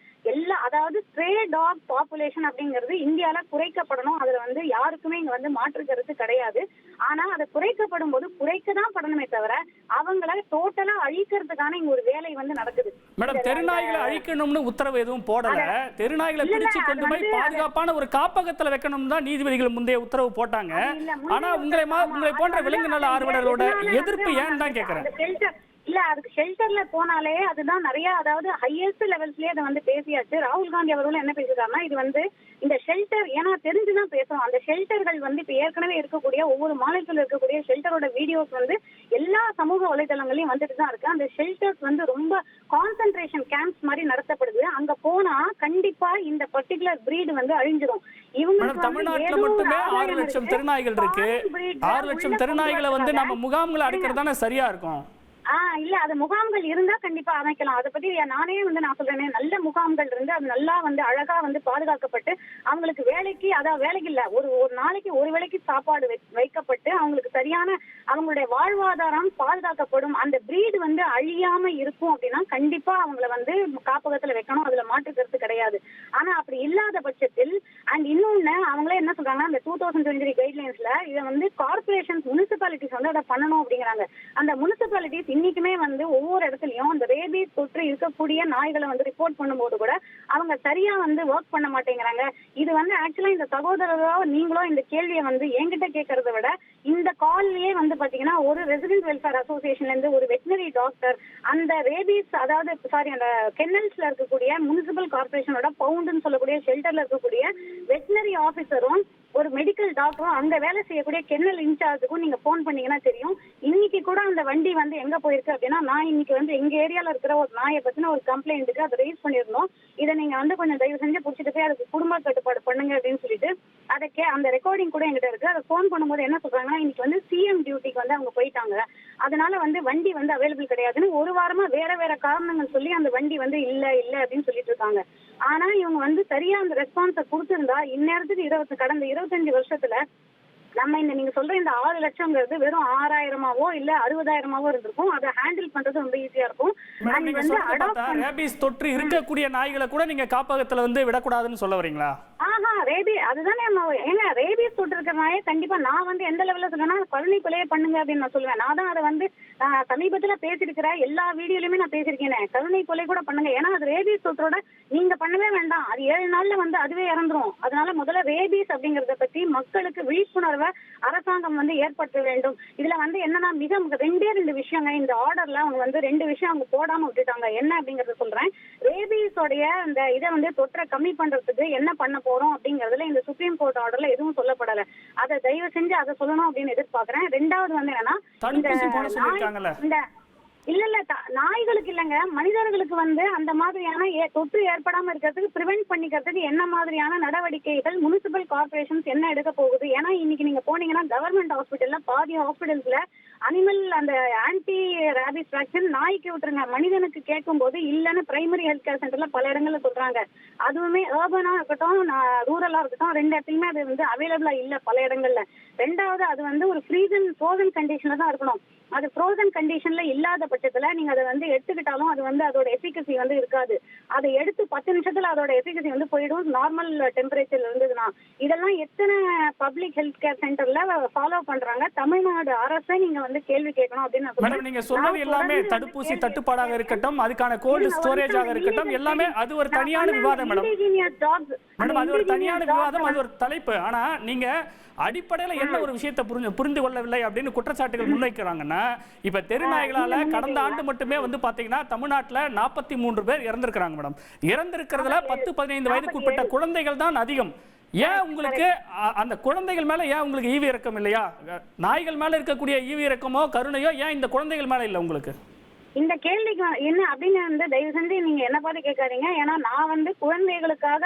அதாவது ஸ்ட்ரே டாக் பாப்புலேஷன் அப்படிங்கிறது இந்தியால குறைக்கப்படணும். அதுல வந்து யாருக்குமே இங்க வந்து மாற்று கருத்து கிடையாது. ஆனா அதை குறைக்கப்படும் போது குறைக்கதான் படணுமே தவிர அவங்கள டோட்டலா அழிக்கிறதுக்கான இங்க ஒரு வேலை வந்து நடக்குது. மேடம், தெருநாய்களை அழிக்கணும்னு உத்தரவு எதுவும் போடல. தெருநாய்களை பிடிச்சு கொண்டு போய் பாதுகாப்பான ஒரு காப்பகத்துல வைக்கணும் தான் நீதிபதிகள் முந்தைய உத்தரவு போட்டாங்க. ஆனா உங்களை போன்ற விலங்கு நல ஆர்வலர்களோட எதிர்ப்பு ஏன் தான் கேக்குறேன். இல்ல, அதுக்கு ஷெல்டர்ல போனாலே அதுதான் நிறைய, அதாவது ஹையஸ்ட் லெவல்ஸ்லயே அதை வந்து பேசியாச்சு. ராகுல் காந்தி அவர்களும் என்ன பேசிருக்காருன்னா, இது வந்து இந்த ஷெல்டர் ஏன்னா தெரிஞ்சுதான் பேசுறோம். அந்த ஷெல்டர்கள் வந்து இப்ப ஏற்கனவே இருக்கக்கூடிய ஒவ்வொரு மாநிலத்தில் இருக்கக்கூடிய ஷெல்டரோட வீடியோஸ் வந்து எல்லா சமூக வலைதளங்களையும் வந்துட்டு தான் இருக்கு. அந்த ஷெல்டர்ஸ் வந்து ரொம்ப கான்சென்ட்ரேஷன் கேம்ப்ஸ் மாதிரி நடத்தப்படுது. அங்க போனா கண்டிப்பா இந்த பர்டிகுலர் பிரீடு வந்து அழிஞ்சிடும். இவங்களுக்கு தமிழ்நாட்டுல மட்டுமே 6 லட்சம் தெருநாய்கள் இருக்கு. 6 லட்சம் தெருநாய்களை வந்து நம்ம முகாம்களை அடைக்கிறதானே சரியா இருக்கும். இல்ல, அது முகாம்கள் இருந்தா கண்டிப்பா அமைக்கலாம். அதை பத்தி நானே வந்து நான் சொல்றேனே, நல்ல முகாம்கள் இருந்து அது நல்லா வந்து அழகா வந்து பாதுகாக்கப்பட்டு அவங்களுக்கு வேலைக்கு, அதாவது வேலைக்கு இல்ல, ஒரு நாளைக்கு ஒரு வேளைக்கு சாப்பாடு வைக்கப்பட்டு அவங்களுக்கு சரியான அவங்களுடைய வாழ்வாதாரம் பாதுகாக்கப்படும். அந்த பிரீடு வந்து அழியாம இருக்கும் அப்படின்னா கண்டிப்பா அவங்கள வந்து காப்பகத்துல வைக்கணும். அதுல மாற்று கருத்து கிடையாது. ஆனா அப்படி இல்லாத பட்சத்தில் அண்ட் இன்னொன்னு அவங்களே என்ன சொல்றாங்கன்னா, அந்த 2023 கைட்லைன்ஸ்ல இதை வந்து கார்பரேஷன்ஸ் முனிசிபாலிட்டிஸ் வந்து அதை பண்ணணும் அப்படிங்கிறாங்க. அந்த முனிசிபாலிட்டிஸ் இன்னைக்குமே வந்து ஒவ்வொரு இடத்துலயும் அந்த ரேபீஸ் தொற்று இருக்கக்கூடிய நாய்களை வந்து ரிப்போர்ட் பண்ணும்போது கூட அவங்க சரியா வந்து ஒர்க் பண்ண மாட்டேங்கிறாங்க. இது வந்து ஆக்சுவலா இந்த சகோதரரோ நீங்களோ இந்த கேள்வியை வந்து என்கிட்ட கேட்கறத விட இந்த கால்லயே வந்து பாத்தீங்கன்னா ஒரு ரெசிடென்ட் வெல்ஃபேர் அசோசியேஷன்ல இருந்து ஒரு வெட்டினரி டாக்டர், அந்த ரேபீஸ் அதாவது அந்த கென்னல்ஸ்ல இருக்கக்கூடிய முனிசிபல் கார்பரேஷனோட பவுண்டுன்னு சொல்லக்கூடிய ஷெல்டர்ல இருக்கக்கூடிய வெட்டினரி ஆபீசரும் ஒரு மெடிக்கல் டாக்டரும் அங்க வேலை செய்யக்கூடிய கென்னல் இன்சார்ஜுக்கும் நீங்க போன் பண்ணீங்கன்னா தெரியும். இன்னைக்கு கூட அந்த வண்டி வந்து எங்க போயிருக்கு அப்படின்னா, நான் இன்னைக்கு வந்து எங்க ஏரியால இருக்கிற ஒரு நாயை பத்தின ஒரு கம்ப்ளைண்ட்டுக்கு அதை ரைஸ் பண்ணிருந்தோம். இதை நீங்க வந்து கொஞ்சம் தயவு செஞ்சு புடிச்சிட்டு போய் அதுக்கு குடும்ப கட்டுப்பாடு பண்ணுங்க அப்படின்னு சொல்லிட்டு அந்த ரெக்கார்டிங் கூட எங்கிட்ட இருக்கு. அதை போன் பண்ணும்போது என்ன சொல்றாங்கன்னா, இன்னைக்கு வந்து சிஎம் டியூட்டிக்கு வந்து அவங்க போயிட்டாங்க, அதனால வந்து வண்டி வந்து அவைலபிள் கிடையாதுன்னு ஒரு வாரமா வேற காரணங்கள் சொல்லி அந்த வண்டி வந்து இல்ல அப்படின்னு சொல்லிட்டு இருக்காங்க. ஆனா இவங்க வந்து சரியா அந்த ரெஸ்பான்ஸை கொடுத்திருந்தா இந்நேரத்துக்கு கடந்த 25 வருஷத்துல நம்ம நீங்க சொல்ற இந்த 6 லட்சம்ங்கிறது வெறும் 6000மாவோ இல்ல 60,000மாவோ இருந்திருக்கும். அதை ஹேண்டில் பண்றது ரொம்ப ஈஸியா இருக்கும். ரேபீஸ் தொற்று இருக்கக்கூடிய நாய்களை கூட நீங்க காப்பகத்துல வந்து விடக்கூடாதுன்னு சொல்ல வரீங்களா? அதுதானே ஏங்க, ரேபீஸ் தொற்று இருக்கிற நாயை கண்டிப்பா நான் வந்து எந்த லெவல்ல சொல்றேன்னா கருணை கொலையை பண்ணுங்க அப்படின்னு நான் சொல்லுவேன். நான் தான் அதை வந்து சமீபத்துல பேசிருக்கிற எல்லா வீடியோலயுமே நான் பேசிருக்கேன். கருணை கொலை கூட பண்ணுங்க. ஏன்னா அது ரேபீஸ் தொற்றோட நீங்க பண்ணவே வேண்டாம், அது 7 நாள்ல வந்து அதுவே இறந்துரும். அதனால முதல்ல ரேபீஸ் அப்படிங்கறத பத்தி மக்களுக்கு விழிப்புணர்வை அரசாங்கம் வந்து ஏற்படுத்த வேண்டும். இதுல வந்து என்னன்னா மிக 2 விஷயங்க இந்த ஆர்டர்ல அவங்க வந்து 2 விஷயம் அவங்க போடாம விட்டுட்டாங்க. என்ன அப்படிங்கறத சொல்றேன். ரேபீஸோடைய இந்த இதை வந்து தொற்றை கம்மி பண்றதுக்கு என்ன பண்ண போறோம் அப்படிங்கறதுல இந்த சுப்ரீம் கோர்ட் ஆர்டர்ல எதுவும் சொல்லப்படல. அதை தயவு செஞ்சு அதை சொல்லணும் அப்படின்னு எதிர்பார்க்கிறேன். 2வது வந்து என்னன்னா, இந்த இல்ல நாய்களுக்கு இல்லங்க, மனிதர்களுக்கு வந்து அந்த மாதிரியான தொற்று ஏற்படாம இருக்கிறதுக்கு பிரிவென்ட் பண்ணிக்கிறதுக்கு என்ன மாதிரியான நடவடிக்கைகள் முனிசிபல் கார்பரேஷன்ஸ் என்ன எடுக்க போகுது? ஏன்னா இன்னைக்கு நீங்க போனீங்கன்னா கவர்மெண்ட் ஹாஸ்பிட்டல்ல பாதி ஹாஸ்பிட்டல்ஸ்ல அனிமல் அந்த ஆன்டி ரேபிஸ் வேக்சின் நாய்க்கு விட்டுருங்க, மனிதனுக்கு கேட்கும் போது இல்லன்னு பிரைமரி ஹெல்த் கேர் சென்டர்ல பல இடங்கள்ல சொல்றாங்க. அதுவுமே அர்பனா இருக்கட்டும் ரூரலா இருக்கட்டும் 2 இடத்துலயுமே அது வந்து அவைலபிளா இல்ல பல இடங்கள்ல. 2வது அது வந்து ஒரு ஃப்ரோசன் கண்டிஷன்ல தான் இருக்கணும். அது ஃப்ரோசன் கண்டிஷன்ல இல்லாத பட்சத்துல நீங்க அதை வந்து எடுத்துக்கிட்டாலும் அது வந்து அதோட எஃபிகசி வந்து இருக்காது. அதை எடுத்து 10 நிமிஷத்துல அதோட எஃபிகசி வந்து போயிடும் நார்மல் டெம்பரேச்சர்ல இருந்ததுன்னா. இதெல்லாம் எத்தனை பப்ளிக் ஹெல்த் கேர் சென்டர்ல ஃபாலோ பண்றாங்க? தமிழ்நாடு அரசை நீங்க வந்து கேள்வி கேட்கணும் அப்படின்னு நீங்க சொல்றது எல்லாமே தடுப்பூசி தட்டுப்பாடாக இருக்கட்டும், அதுக்கான கோல்டு ஸ்டோரேஜாக இருக்கட்டும், எல்லாமே அது ஒரு தனியான விவாதம் மேடம். அது ஒரு தனியான விவாதம், அது ஒரு தலைப்பு. ஆனா நீங்க அடிப்படையில என்ன ஒரு விஷயத்தை புரிந்து கொள்ளவில்லை அப்படின்னு குற்றச்சாட்டுகள் முன்வைக்கிறாங்கன்னா, இப்ப தெருநாய்களால கடந்த ஆண்டு மட்டுமே வந்து பாத்தீங்கன்னா தமிழ்நாட்டுல 43 பேர் இறந்திருக்கிறாங்க மேடம். இறந்திருக்கிறதுல 10-15 வயதுக்கு உட்பட்ட குழந்தைகள் தான் அதிகம். ஏன் உங்களுக்கு அந்த குழந்தைகள் மேல ஏன் உங்களுக்கு ஈவு இரக்கம் இல்லையா? நாய்கள் மேல இருக்கக்கூடிய ஈவு இரக்கமோ கருணையோ ஏன் இந்த குழந்தைகள் மேல இல்ல உங்களுக்கு? இந்த கேள்விக்கு என்ன அப்படின்னு வந்து தயவு செஞ்சு நீங்க என்ன பார்த்து கேட்காதீங்க. ஏன்னா நான் வந்து குழந்தைகளுக்காக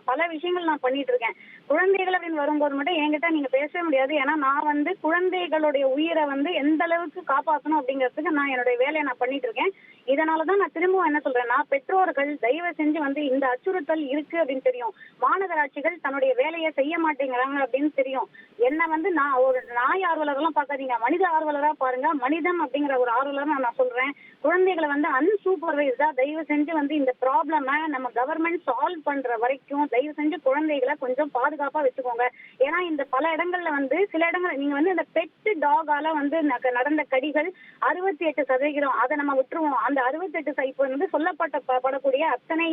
பல விஷயங்கள் நான் பண்ணிட்டு இருக்கேன். குழந்தைகள் அப்படின்னு வரும்போது மட்டும் என்கிட்ட நீங்க பேசவே முடியாது. ஏன்னா நான் வந்து குழந்தைகளுடைய உயிரை வந்து எந்த அளவுக்கு காப்பாற்றணும் அப்படிங்கிறதுக்கு நான் என்னுடைய வேலையை நான் பண்ணிட்டு இருக்கேன். இதனாலதான் நான் திரும்பவும் என்ன சொல்றேன்னா, பெற்றோர்கள் தயவு செஞ்சு வந்து இந்த அச்சுறுத்தல் இருக்கு அப்படின்னு தெரியும், மாநகராட்சிகள் தன்னுடைய வேலையை செய்ய மாட்டேங்கிறாங்க அப்படின்னு தெரியும். என்ன வந்து நான் ஒரு நாய் ஆர்வலர்லாம் பார்க்காதீங்க, மனித ஆர்வலரா பாருங்க. மனிதம் அப்படிங்கிற ஒரு ஆர்வலர் நான் சொல்றேன். குழந்தைகளை வந்து அன்சூப்பர்வைஸ்டா தயவு செஞ்சு வந்து இந்த ப்ராப்ளம நம்ம கவர்மெண்ட் சால்வ் பண்ற வரைக்கும் தயவு செஞ்சு குழந்தைகளை கொஞ்சம் பாதுகாப்பா வச்சுக்கோங்க. ஏன்னா இந்த பல இடங்கள்ல வந்து சில இடங்கள் நீங்க வந்து இந்த பெட் டாகால வந்து நடந்த கடிகள் 68%. அதை நம்ம விட்டுருவோம். அந்த 68 இப்போ வந்து சொல்லப்படக்கூடிய அத்தனை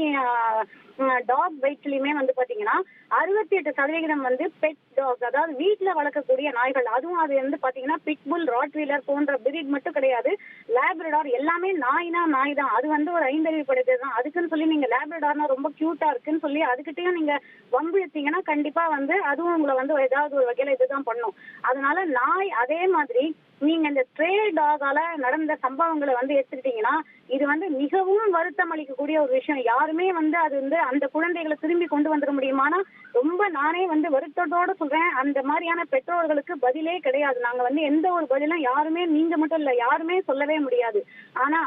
டாக் பைட்லயுமே வந்து பாத்தீங்கன்னா 68% வந்து பெட் டாக், அதாவது வீட்டுல வளர்க்கக்கூடிய நாய்கள். அதுவும் அது வந்து பாத்தீங்கன்னா பிட்புல், ராட்வீலர் போன்ற பிரீட் மட்டும் கிடையாது, லேப்ரடார் எல்லாமே நாய்னா நாய் தான். அது வந்து ஒரு ஐந்தறிவு படைத்தது தான். அதுக்குன்னு சொல்லி நீங்க லேப்ரடார்னா ரொம்ப கியூட்டா இருக்குன்னு சொல்லி அதுக்கிட்டையும் நீங்க வம்பிழுத்தீங்கன்னா கண்டிப்பா வந்து அதுவும் உங்களை வந்து ஏதாவது ஒரு வகையில இதுதான் பண்ணும். அதனால நாய் அதே மாதிரி நீங்க இந்த ஸ்ட்ரே டாகால நடந்த சம்பவங்களை வந்து எடுத்துக்கிட்டீங்கன்னா இது வந்து மிகவும் வருத்தம் அளிக்கக்கூடிய ஒரு விஷயம். யாருமே வந்து அது வந்து அந்த குழந்தைகளை திரும்பி கொண்டு வந்துட முடியுமானா ரொம்ப நானே வந்து வருத்தத்தோட சொல்றேன், அந்த மாதிரியான பெற்றோர்களுக்கு பதிலே கிடையாது. நாங்க வந்து எந்த ஒரு பதிலும் யாருமே, நீங்க மட்டும் இல்ல, யாருமே சொல்லவே முடியாது. ஆனா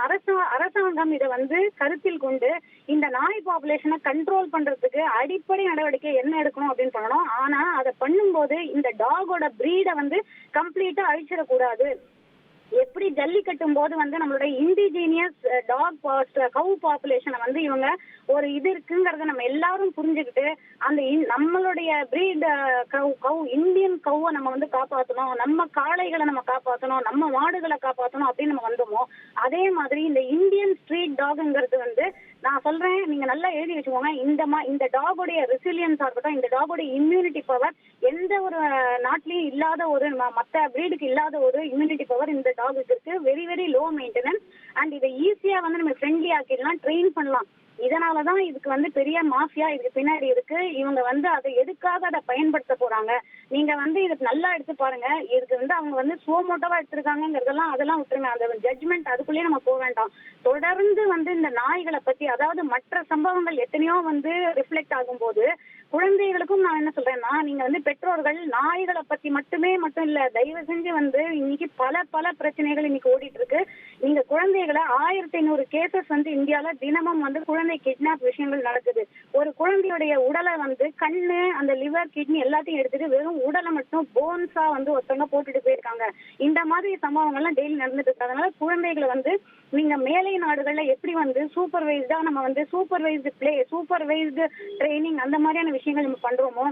அரசாங்கம் இதை வந்து கருத்தில் கொண்டு இந்த நாய் பாப்புலேஷனை கண்ட்ரோல் பண்றதுக்கு அடிப்படை நடவடிக்கை என்ன எடுக்கணும் அப்படின்னு பண்ணணும். ஆனா அதை பண்ணும்போது இந்த டாகோட பிரீடை வந்து கம்ப்ளீட்டா அழிச்சிடக்கூடாது. எப்படி ஜல்லிக்கட்டும் போது வந்து நம்மளுடைய இண்டிஜீனியஸ் டாக் கவு பாப்புலேஷனை வந்து இவங்க ஒரு இது இருக்குங்கிறத நம்ம எல்லாரும் புரிஞ்சுக்கிட்டு அந்த நம்மளுடைய பிரீட் கவு இந்தியன் கவ்வை நம்ம வந்து காப்பாற்றணும், நம்ம காளைகளை நம்ம காப்பாற்றணும், நம்ம மாடுகளை காப்பாற்றணும் அப்படின்னு நம்ம வந்தோமோ அதே மாதிரி இந்த இந்தியன் ஸ்ட்ரீட் டாக்ங்கிறது வந்து நான் சொல்றேன், நீங்க நல்லா எழுதி வச்சுக்கோங்க. இந்த டாகோடைய ரெசிலியன்ஸா இருக்கட்டும், இந்த டாகோடைய இம்யூனிட்டி பவர் எந்த ஒரு நாட்டிலையும் இல்லாத ஒரு மற்ற பிரீடுக்கு இல்லாத ஒரு இம்யூனிட்டி பவர் இந்த டாகுக்கு இருக்கு. Very very low maintenance and இதை ஈஸியா வந்து நம்ம ஃப்ரெண்ட்லி ஆக்கிடலாம், ட்ரெயின் பண்ணலாம். இதனாலதான் இதுக்கு வந்து பெரிய மாஃபியா இதுக்கு பின்னாடி இருக்கு. இவங்க வந்து அதை எதுக்காக அதை பயன்படுத்த போறாங்க, நீங்க வந்து இதுக்கு நல்லா எடுத்து பாருங்க. இதுக்கு வந்து அவங்க வந்து சுவமோட்டோவா எடுத்திருக்காங்கிறதெல்லாம் அதெல்லாம் விட்டுருங்க, அந்த ஜட்ஜ்மெண்ட் அதுக்குள்ளேயே நம்ம போக வேண்டாம். தொடர்ந்து வந்து இந்த நாய்களை பத்தி, அதாவது மற்ற சம்பவங்கள் எத்தனையோ வந்து ரிஃப்ளெக்ட் ஆகும் போது குழந்தைகளுக்கும் நான் என்ன சொல்றேன்னா, நீங்க வந்து பெற்றோர்கள் நாய்களை பத்தி மட்டும் இல்ல, தயவு செஞ்சு வந்து இன்னைக்கு பல பிரச்சனைகள் இன்னைக்கு ஓடிட்டு இருக்கு. நீங்க குழந்தைகளை 1500 கேசஸ் வந்து இந்தியால தினமும் வந்து குழந்தை கிட்னாப் விஷயங்கள் நடக்குது. ஒரு குழந்தையுடைய உடலை வந்து கண்ணு, அந்த லிவர், கிட்னி எல்லாத்தையும் எடுத்துட்டு வெறும் உடலை மட்டும் போன்ஸா வந்து ஒருத்தவங்க போட்டுட்டு போயிருக்காங்க. இந்த மாதிரி சம்பவங்கள்லாம் டெய்லி நடந்துட்டு இருக்கு. அதனால குழந்தைகளை வந்து நீங்க மேலை நாடுகள்ல எப்படி வந்து சூப்பர்வைஸ்டா நம்ம வந்து சூப்பர்வைஸ்டு பிளே, சூப்பர்வைஸ்டு ட்ரைனிங் அந்த மாதிரியான விஷயங்கள் நம்ம பண்றோமோ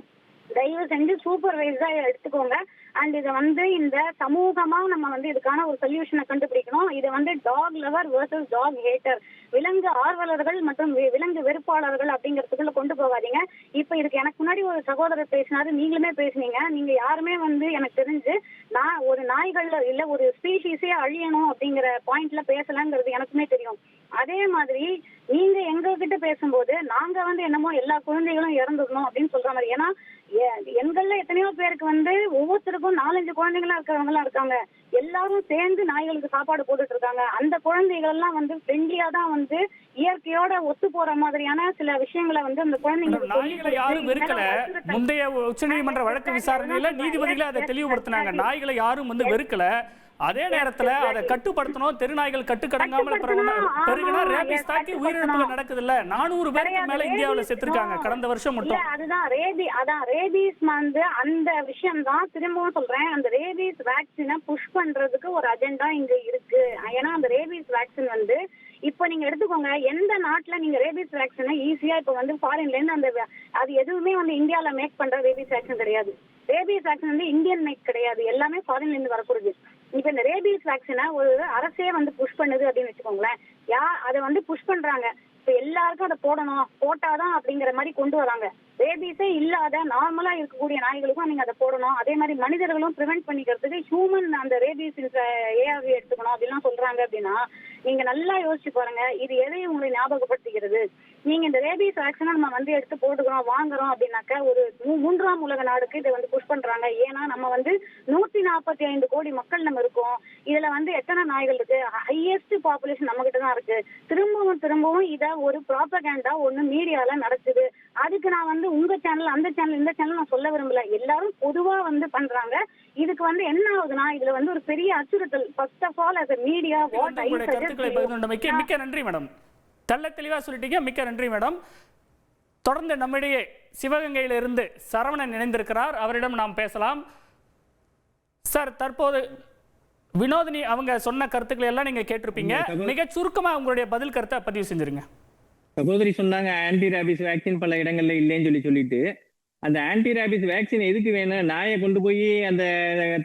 தயவு செஞ்சு சூப்பர்வைஸ்டா எடுத்துக்கோங்க. அண்ட் இதை வந்து இந்த சமூகமா நம்ம வந்து இதுக்கான ஒரு சொல்யூஷனை கண்டுபிடிக்கணும். இதை வந்து dog lover versus dog hater, விலங்கு ஆர்வலர்கள் மற்றும் விலங்கு வெறுப்பாளர்கள் அப்படிங்கிறதுக்குள்ள கொண்டு போகாதீங்க. இப்ப இதுக்கு எனக்கு முன்னாடி ஒரு சகோதரர் பேசினாரு, நீங்களுமே பேசுனீங்க. நீங்க யாருமே வந்து எனக்கு தெரிஞ்சு நான் ஒரு நாய்கள்ல இல்ல ஒரு ஸ்பீஷீஸே அழியணும் அப்படிங்கிற பாயிண்ட்ல பேசலாங்கிறது எனக்குமே தெரியும். அதே மாதிரி நீங்க எங்க கிட்ட பேசும்போது நாங்க வந்து என்னமோ எல்லா குழந்தைகளும் இறந்துடணும் அப்படின்னு சொல்ற மாதிரி, ஏன்னா எங்கள்ல எத்தனையோ பேருக்கு வந்து ஒவ்வொருத்தருக்கும் 4-5 குழந்தைங்களா இருக்கிறவங்க எல்லாம் இருக்காங்க. எல்லாரும் சேர்ந்து நாய்களுக்கு சாப்பாடு போட்டுட்டு இருக்காங்க. அந்த குழந்தைகள் எல்லாம் வந்து ஃப்ரெண்ட்லியா தான் வந்து இயற்கையோட ஒத்து போற மாதிரியான சில விஷயங்களை வந்து அந்த குழந்தைங்களுக்கு நாய்களை யாரும் வெறுக்கல. முந்தைய உச்சநீதிமன்ற வழக்கு விசாரணையில நீதிபதிகளே அதை தெளிவுபடுத்தினாங்க. நாய்களை யாரும் வந்து வெறுக்கல. அதே நேரத்துல அதை கட்டுப்படுத்தணும். தெருநாய்கள் கட்டுக்கடங்காமல் பெருகினா ரேபிஸ் தாக்கி உயிரிழப்புகள் நடக்குது இல்ல. 400 பேருக்கு மேல இந்தியாவுல செத்துருக்காங்க கடந்த வருஷம் மட்டும். அதுதான் ரேபிஸ் வந்து அந்த விஷயம் தான் திரும்பவும் சொல்றேன். அந்த ரேபிஸ் வேக்சினை புஷ் பண்றதுக்கு ஒரு அஜெண்டா இங்க இருக்கு. ஏன்னா அந்த ரேபிஸ் வேக்சின் வந்து இப்ப நீங்க எடுத்துக்கோங்க, எந்த நாட்டுல நீங்க ரேபிஸ் வேக்சினை ஈஸியா இப்ப வந்து ஃபாரின்ல இருந்து அந்த அது எதுவுமே வந்து இந்தியால மேக் பண்ற ரேபிஸ் வேக்சின் கிடையாது. ரேபிஸ் வேக்சின் வந்து இந்தியன் மேக் கிடையாது, எல்லாமே ஃபாரின்ல இருந்து வரக்கூடாது. இப்ப இந்த ரேபிஸ் வேக்சினை ஒரு அரசே வந்து புஷ் பண்ணுது அப்படின்னு வச்சுக்கோங்களேன். அதை வந்து புஷ் பண்றாங்க. இப்ப எல்லாருக்கும் அதை போடணும், போட்டாதான் அப்படிங்கிற மாதிரி கொண்டு வராங்க. ரேபீஸே இல்லாத நார்மலா இருக்கக்கூடிய நாய்களுக்கும் நீங்க அதை போடணும். அதே மாதிரி மனிதர்களும் ப்ரிவென்ட் பண்ணிக்கிறதுக்கு ஹியூமன் அந்த ரேபீஸ் ஏஆர்வி எடுத்துக்கணும் அப்படிலாம் சொல்றாங்க. அப்படின்னா நீங்க நல்லா யோசிச்சு பாருங்க, இது எதை உங்களை ஞாபகப்படுத்துகிறது? நீங்க இந்த ரேபீஸ் வேக்சினை நம்ம வந்து எடுத்து போட்டுக்கிறோம் வாங்குறோம் அப்படின்னாக்க ஒரு மூன்றாம் உலக நாடுக்கு இதை வந்து புஷ் பண்றாங்க. ஏன்னா நம்ம வந்து 145 கோடி மக்கள் நம்ம இருக்கோம். இதுல வந்து எத்தனை நாய்கள் இருக்கு? ஹையஸ்ட் பாப்புலேஷன் நம்ம கிட்ட தான் இருக்கு. திரும்பவும் இத ஒரு ப்ராபகேண்டா ஒண்ணு மீடியால நடக்குது. அதுக்கு நான் வந்து உங்க சேனல் அந்த சேனல் இந்த சேனல் நான் சொல்ல விரும்பல, எல்லாரும் பொதுவா வந்து பண்றாங்க. இதுக்கு வந்து என்ன ஆகுதுன்னா இதுல வந்து ஒரு பெரிய அச்சுறுத்தல். First of all as a media what I suggest. மிக்க நன்றி மேடம், தெள்ள தெளிவா சொல்லிட்டீங்க. மிக்க நன்றி மேடம். தொடர்ந்து நம்மிடையே சிவகங்கையிலிருந்து சரவணன் இணைந்திருக்கிறார், அவரிடம் நாம் பேசலாம். சார், தற்போது வினோதினி அவங்க சொன்ன கருத்துக்களை எல்லாம் நீங்க கேட்டிருப்பீங்க. மிக சுருக்கமா உங்களுடைய பதில் கருத்தை பதிவு செஞ்சிருங்க. சகோதரி சொன்னாங்க ஆன்டி ரேபிஸ் வேக்சின் பல இடங்கள்ல இல்லைன்னு சொல்லிட்டு, அந்த ஆன்டி ரேபிஸ் வேக்சின் எதுக்கு வேணும்? நாயை கொண்டு போய் அந்த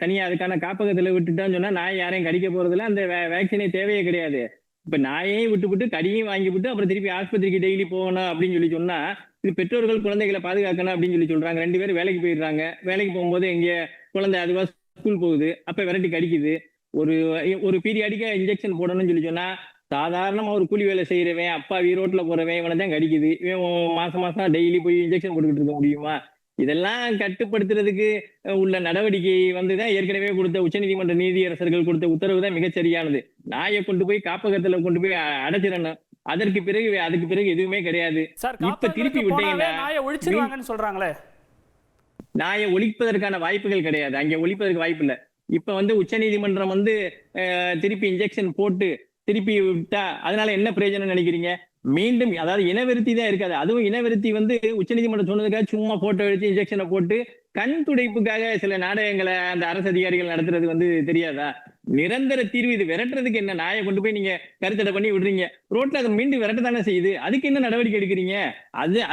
தனியா அதுக்கான காப்பகத்துல விட்டுட்டோம்னு சொன்னா நாய் யாரையும் கடிக்க போறதுல அந்த வேக்சினே தேவையே கிடையாது. இப்ப நாயையும் விட்டு கடியும் வாங்கி விட்டு அப்புறம் திருப்பி ஆஸ்பத்திரிக்கு டெய்லி போகணும் அப்படின்னு சொன்னா இது பெற்றோர்கள் குழந்தைகளை பாதுகாக்கணும் அப்படின்னு சொல்றாங்க. 2 பேரும் வேலைக்கு போயிடுறாங்க. வேலைக்கு போகும்போது எங்க குழந்தை அதுவா ஸ்கூல் போகுது, அப்ப விரட்டி கடிக்குது. ஒரு பீரியாடிக்கா இன்ஜெக்ஷன் போடணும்னு சொன்னா சாதாரணமா ஒரு கூலி வேலை செய்யறவன் அப்பா ரோட்ல போறவன் இவனை தான் கடிக்குது. இவன் மாசம் டெய்லி போய் இன்ஜெக்ஷன் போட்டுக்கிட்டு இருக்க முடியுமா? இதெல்லாம் கட்டுப்படுத்துறதுக்கு உள்ள நடவடிக்கை வந்துதான் ஏற்கனவே கொடுத்த உச்சநீதிமன்ற நீதியரசர்கள் கொடுத்த உத்தரவு தான் மிகச்சரியானது. நாயை கொண்டு போய் காப்பகத்துல கொண்டு போய் அடைச்சிடணும். அதுக்கு பிறகு எதுவுமே கிடையாது. இப்ப திருப்பி விட்டீங்கன்னா சொல்றாங்களே, நாயை ஒழிப்பதற்கான வாய்ப்புகள் கிடையாது. அங்க ஒழிப்பதற்கு வாய்ப்பு இல்லை. இப்ப வந்து உச்சநீதிமன்றம் வந்து திருப்பி இன்ஜெக்ஷன் போட்டு திருப்பி விட்டா அதனால என்ன பிரயோஜனம் நினைக்கிறீங்க? மீண்டும் அதாவது இனவிருத்தி தான் இருக்காது. அதுவும் இனவிருத்தி வந்து உச்சநீதிமன்றம் சொன்னதுக்காக சும்மா போட்டோ எடுத்து இன்ஜெக்ஷனை போட்டு கண் துடைப்புக்காக சில நாடகங்களை அந்த அரசு அதிகாரிகள் நடத்துறது வந்து தெரியாதா? நிரந்தர தீர்வு இது. விரட்டுறதுக்கு என்ன? நாயை கொண்டு போய் நீங்க கருத்தடை பண்ணி விடுறீங்க, ரோட்ல அதை மீண்டும் விரட்ட தானே செய்யுது. அதுக்கு என்ன நடவடிக்கை எடுக்கிறீங்க?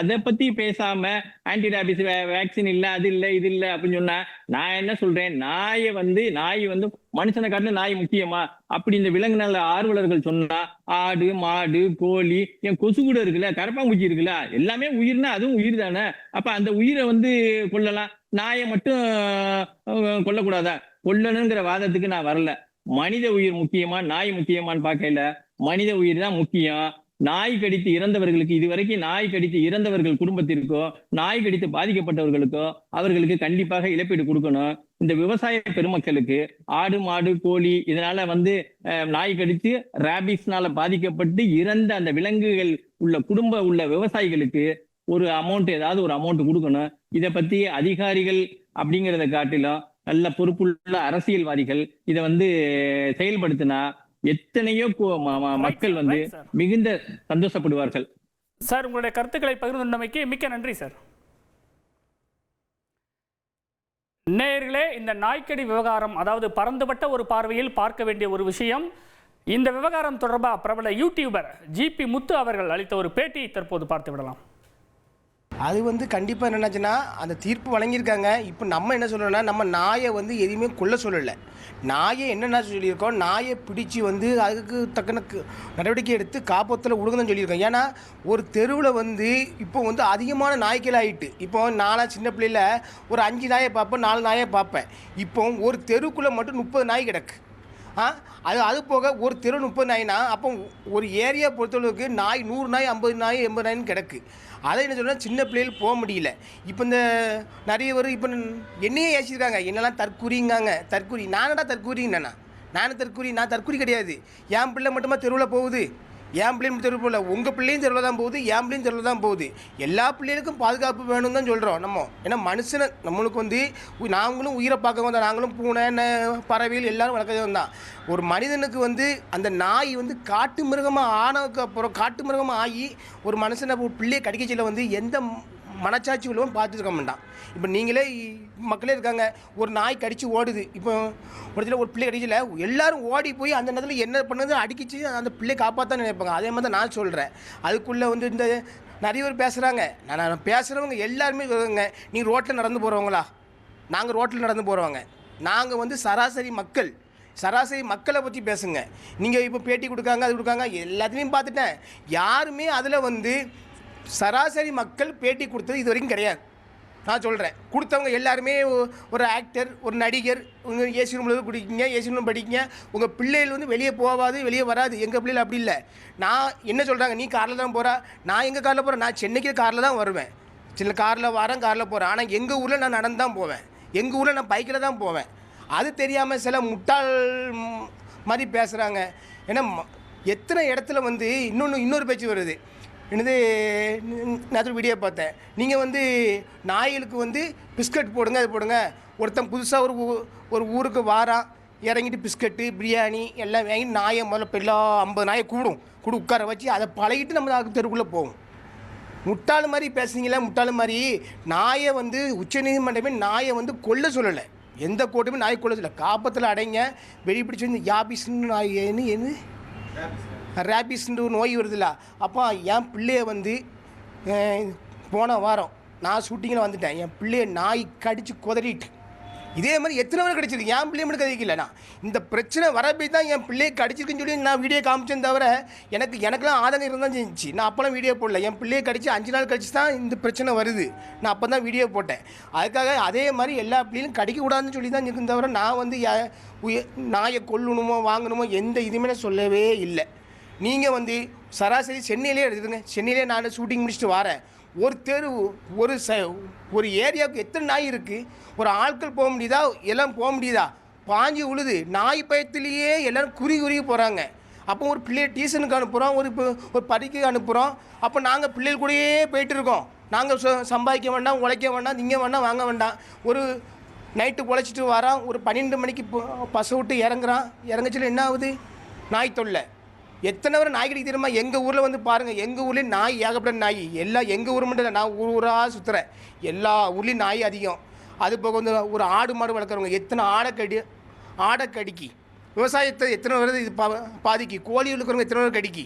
அதை பத்தி பேசாம ஆன்டி ரேபிஸ் வேக்சின் இல்ல, அது இல்ல, இது இல்ல அப்படின்னு சொன்னா நான் என்ன சொல்றேன்? நாய் வந்து மனுஷனை காட்டிலும் நாய் முக்கியமா? அப்படி இந்த விலங்கு நல ஆர்வலர்கள் சொன்னா ஆடு மாடு கோழி என் கொசு கூட இருக்குல்ல, கரப்பாம்பூச்சி இருக்குல்ல, எல்லாமே உயிர்னா அதுவும் உயிர் தானே. அப்ப அந்த உயிரை வந்து கொல்லலாம், நாயை மட்டும் கொல்லக்கூடாதா? கொல்லணுங்கிற வாதத்துக்கு நான் வரல. மனித உயிர் முக்கியமா நாய் முக்கியமான்னு பார்க்கல, மனித உயிர் தான் முக்கியம். நாய் கடித்து இறந்தவர்களுக்கு, இதுவரைக்கும் நாய் கடித்து இறந்தவர்கள் குடும்பத்திற்கோ நாய் கடித்து பாதிக்கப்பட்டவர்களுக்கோ அவர்களுக்கு கண்டிப்பாக இழப்பீடு கொடுக்கணும். இந்த விவசாய பெருமக்களுக்கு ஆடு மாடு கோழி இதனால வந்து நாய் கடித்து ரேபிஸ்னால பாதிக்கப்பட்டு இறந்த அந்த விலங்குகள் உள்ள விவசாயிகளுக்கு ஒரு அமௌண்ட், ஏதாவது ஒரு அமௌண்ட் கொடுக்கணும். இதை பத்தி அதிகாரிகள் அப்படிங்கிறத காட்டிலும் நல்ல பொறுப்புள்ள அரசியல்வாதிகள் இதை வந்து செயல்படுத்தினா எத்தனையோ மக்கள் வந்து மிகுந்த சந்தோஷப்படுவார்கள். சார், உங்களுடைய கருத்துக்களை பகிர்ந்தமைக்கு மிக்க நன்றி சார். நேயர்களே, இந்த நாய்க்கடி விவகாரம், அதாவது பரந்துபட்ட ஒரு பார்வையில் பார்க்க வேண்டிய ஒரு விஷயம். இந்த விவகாரம் தொடர்பாக பிரபல யூடியூபர் ஜிபி முத்து அவர்கள் அளித்த ஒரு பேட்டியை தற்போது பார்த்து விடலாம். அது வந்து கண்டிப்பாக என்னென்னாச்சுன்னா அந்த தீர்ப்பு வழங்கியிருக்காங்க. இப்போ நம்ம என்ன சொல்லணும்னா, நம்ம நாயை வந்து எதுவுமே கொல்ல சொல்லலை. நாயை என்னென்ன சொல்லியிருக்கோம், நாயை பிடிச்சி வந்து அதுக்கு தக்கன நடவடிக்கை எடுத்து காப்பத்தில் விடுங்கன்னு சொல்லியிருக்கோம். ஏன்னா ஒரு தெருவில் வந்து இப்போ வந்து அதிகமான நாய்கள் ஆகிட்டு, இப்போ நான்லாம் சின்ன பிள்ளையில் ஒரு 5 நாயை பார்ப்பேன், 4 நாயை பார்ப்பேன். இப்போ ஒரு தெருக்குள்ளே மட்டும் 30 நாய் கிடக்கு. அது போக ஒரு தெரு 30 நாய்னா அப்போ ஒரு ஏரியா பொறுத்தளவுக்கு நாய் 100 நாய் 50 நாய் 80 நாயின்னு கிடக்கு. அதை என்ன சொல்கிறேன், சின்ன பிள்ளைகள் போக முடியல. இப்போ இந்த நிறைய பேர் இப்போ என்னையே ஏசிருக்காங்க, என்னெல்லாம் தற்கூரிங்காங்க. தற்கூரி நானடா தற்கூரிங்கண்ணா? நான் தற்கூரி கிடையாது. என் பிள்ளை மட்டுமா தெருவில் போகுது? என் பிள்ளையும் தெருவில் போகல, உங்கள் பிள்ளையும் தெருவில் தான் போகுது, என் பிள்ளையும் தெருவில் தான் போகுது. எல்லா பிள்ளைகளுக்கும் பாதுகாப்பு வேணும்னு தான் சொல்கிறோம் நம்ம. ஏன்னா மனுஷனை நம்மளுக்கு வந்து நாங்களும் உயிரை பார்க்க வந்தால் நாங்களும் பூனை பறவைகள் எல்லோரும் வளர்க்கறது தான். ஒரு மனிதனுக்கு வந்து அந்த நாய் வந்து காட்டு மிருகமாக ஆனதுக்கு அப்புறம் காட்டு மிருகமாக ஆகி ஒரு மனுஷனை பிள்ளையை கடிக்க சொல்ல வந்து எந்த மனச்சாட்சி உள்ளவன் பார்த்துருக்க மாட்டான். இப்போ நீங்களே மக்களே இருக்காங்க, ஒரு நாய் கடிச்சு ஓடுது, இப்போ ஒரு பிள்ளை கடிக்கல, எல்லாரும் ஓடி போய் அந்த நேரத்தில் என்ன பண்ணது அடிக்கிச்சு அந்த பிள்ளை காப்பாற்றான்னு நினைப்பாங்க. அதே மாதிரி தான் நான் சொல்கிறேன். அதுக்குள்ளே வந்து இந்த நிறைய பேர் பேசுகிறாங்க. நான் பேசுகிறவங்க எல்லாருமே சொல்லுங்க, நீ ரோட்டில் நடந்து போகிறவங்களா? நாங்கள் ரோட்டில் நடந்து போகிறவங்க. நாங்கள் வந்து சராசரி மக்களை பற்றி பேசுங்க. நீங்கள் இப்போ பேட்டி கொடுக்காங்க, அது கொடுக்காங்க, எல்லாத்தையும் பார்த்துட்டேன். யாருமே அதில் வந்து சராசரி மக்கள் பேட்டி கொடுத்தது இது வரைக்கும் கிடையாது. நான் சொல்கிறேன், கொடுத்தவங்க எல்லாருமே ஒரு ஆக்டர், ஒரு நடிகர், உங்கள் ஏசி ரூமில் குடிக்கிங்க, ஏசி ரூம் படிக்கிங்க, உங்கள் பிள்ளைகள் வந்து வெளியே போகாது, வெளியே வராது. எங்கள் பிள்ளைகள் அப்படி இல்லை. நான் என்ன சொல்கிறாங்க, நீ காரில் தான் போகிறா, நான் எங்கள் காரில் போகிறேன், நான் சென்னைக்கு காரில் தான் வருவேன், சில காரில் வரேன், காரில் போகிறேன். ஆனால் எங்கள் ஊரில் நான் நடந்து தான் போவேன், எங்கள் ஊரில் நான் பைக்கில் தான் போவேன். அது தெரியாமல் சில முட்டாள் மாதிரி பேசுகிறாங்க. ஏன்னா எத்தனை இடத்துல வந்து இன்னொரு பேச்சு வருது, என்னது நேற்று வீடியோ பார்த்தேன், நீங்கள் வந்து நாய்களுக்கு வந்து பிஸ்கட் போடுங்க, அது போடுங்க. ஒருத்தன் புதுசாக ஒரு ஊருக்கு வாரான், இறங்கிட்டு பிஸ்கட்டு, பிரியாணி எல்லாம் வாங்கி நாயை முதல்ல எல்லா 50 நாயை உட்கார வச்சு அதை பழகிட்டு நம்ம தெருக்குள்ளே போவோம். முட்டாள் மாதிரி பேசுனீங்களா, முட்டாள் மாதிரி. நாயை வந்து உச்சநீதிமன்றமே நாயை வந்து கொல்ல சொல்லலை, எந்த கோர்ட்டுமே நாய் கொல்ல சொல்லலை. காப்பத்தில் அடைங்க, வெளியே பிடிச்சி வந்து யாபிஸ்ன்னு நாய் என்ன ரேபிஸ்ன்ற ஒரு நோய் வருதுல்ல. அப்போ என் பிள்ளைய வந்து போன வாரம் நான் ஷூட்டிங்கில் வந்துட்டேன், என் பிள்ளைய நாய் கடித்து குதறிட்டு. இதே மாதிரி எத்தனை பேர் கடிச்சிருக்கு, என் பிள்ளைய மட்டும் கதிக்கல. நான் இந்த பிரச்சனை வரப்போ தான் என் பிள்ளையை கடிச்சிருக்குன்னு சொல்லி நான் வீடியோ காமிச்சேன். தவிர எனக்குலாம் ஆதங்கம் இருந்தால் செஞ்சிச்சு. நான் அப்போலாம் வீடியோ போடல. என் பிள்ளையை கடிச்சு 5 நாள் கழிச்சு தான் இந்த பிரச்சனை வருது, நான் அப்போ தான் வீடியோ போட்டேன். அதுக்காக அதே மாதிரி எல்லா பிள்ளைகளும் கடிக்கக்கூடாதுன்னு சொல்லி தான் இருக்கும். தவிர நான் வந்து நாயை கொல்லணுமோ வாங்கணுமோ எந்த இதுவுமே சொல்லவே இல்லை. நீங்கள் வந்து சராசரி சென்னையிலே எடுத்துடுங்க, சென்னையிலே நான் ஷூட்டிங் முடிச்சுட்டு வரேன், ஒரு தெரு ஒரு ஏரியாவுக்கு எத்தனை நாய் இருக்குது, ஒரு ஆட்கள் போக முடியுதா, எல்லாம் போக முடியுதா, பாஞ்சு உழுது. நாய் பயத்துலேயே எல்லோரும் குறுகி போகிறாங்க. அப்போ ஒரு பிள்ளைய டியூஷனுக்கு அனுப்புகிறோம், ஒரு படிக்க அனுப்புகிறோம். அப்போ நாங்கள் பிள்ளைகள் கூடயே போயிட்டு இருக்கோம். நாங்கள் சம்பாதிக்க வேண்டாம், உழைக்க வேண்டாம், திங்க வேண்டாம், வாங்க வேண்டாம். ஒரு நைட்டு உழைச்சிட்டு வரான், ஒரு 12 மணிக்கு பசை விட்டு இறங்கச்சில என்ன ஆகுது, நாய் தொல்லை. எத்தனை பேர் நாய் கடிக்க தெரியுமா? எங்கள் ஊரில் வந்து பாருங்கள், எங்கள் ஊர்லேயும் நாய் ஏகப்பட்ட நாய். எல்லாம் எங்கள் ஊர் மட்டும் இல்லை, நான் ஊராக சுற்றுறேன், எல்லா ஊர்லேயும் நாய் அதிகம். அது போக வந்து ஒரு ஆடு மாடு வளர்க்குறவங்க எத்தனை ஆடை கடிக்கி, விவசாயத்தை எத்தனை பேர் இது பாதிக்கி, கோழி வளர்க்குறவங்க எத்தனை பேர் கடிக்கி.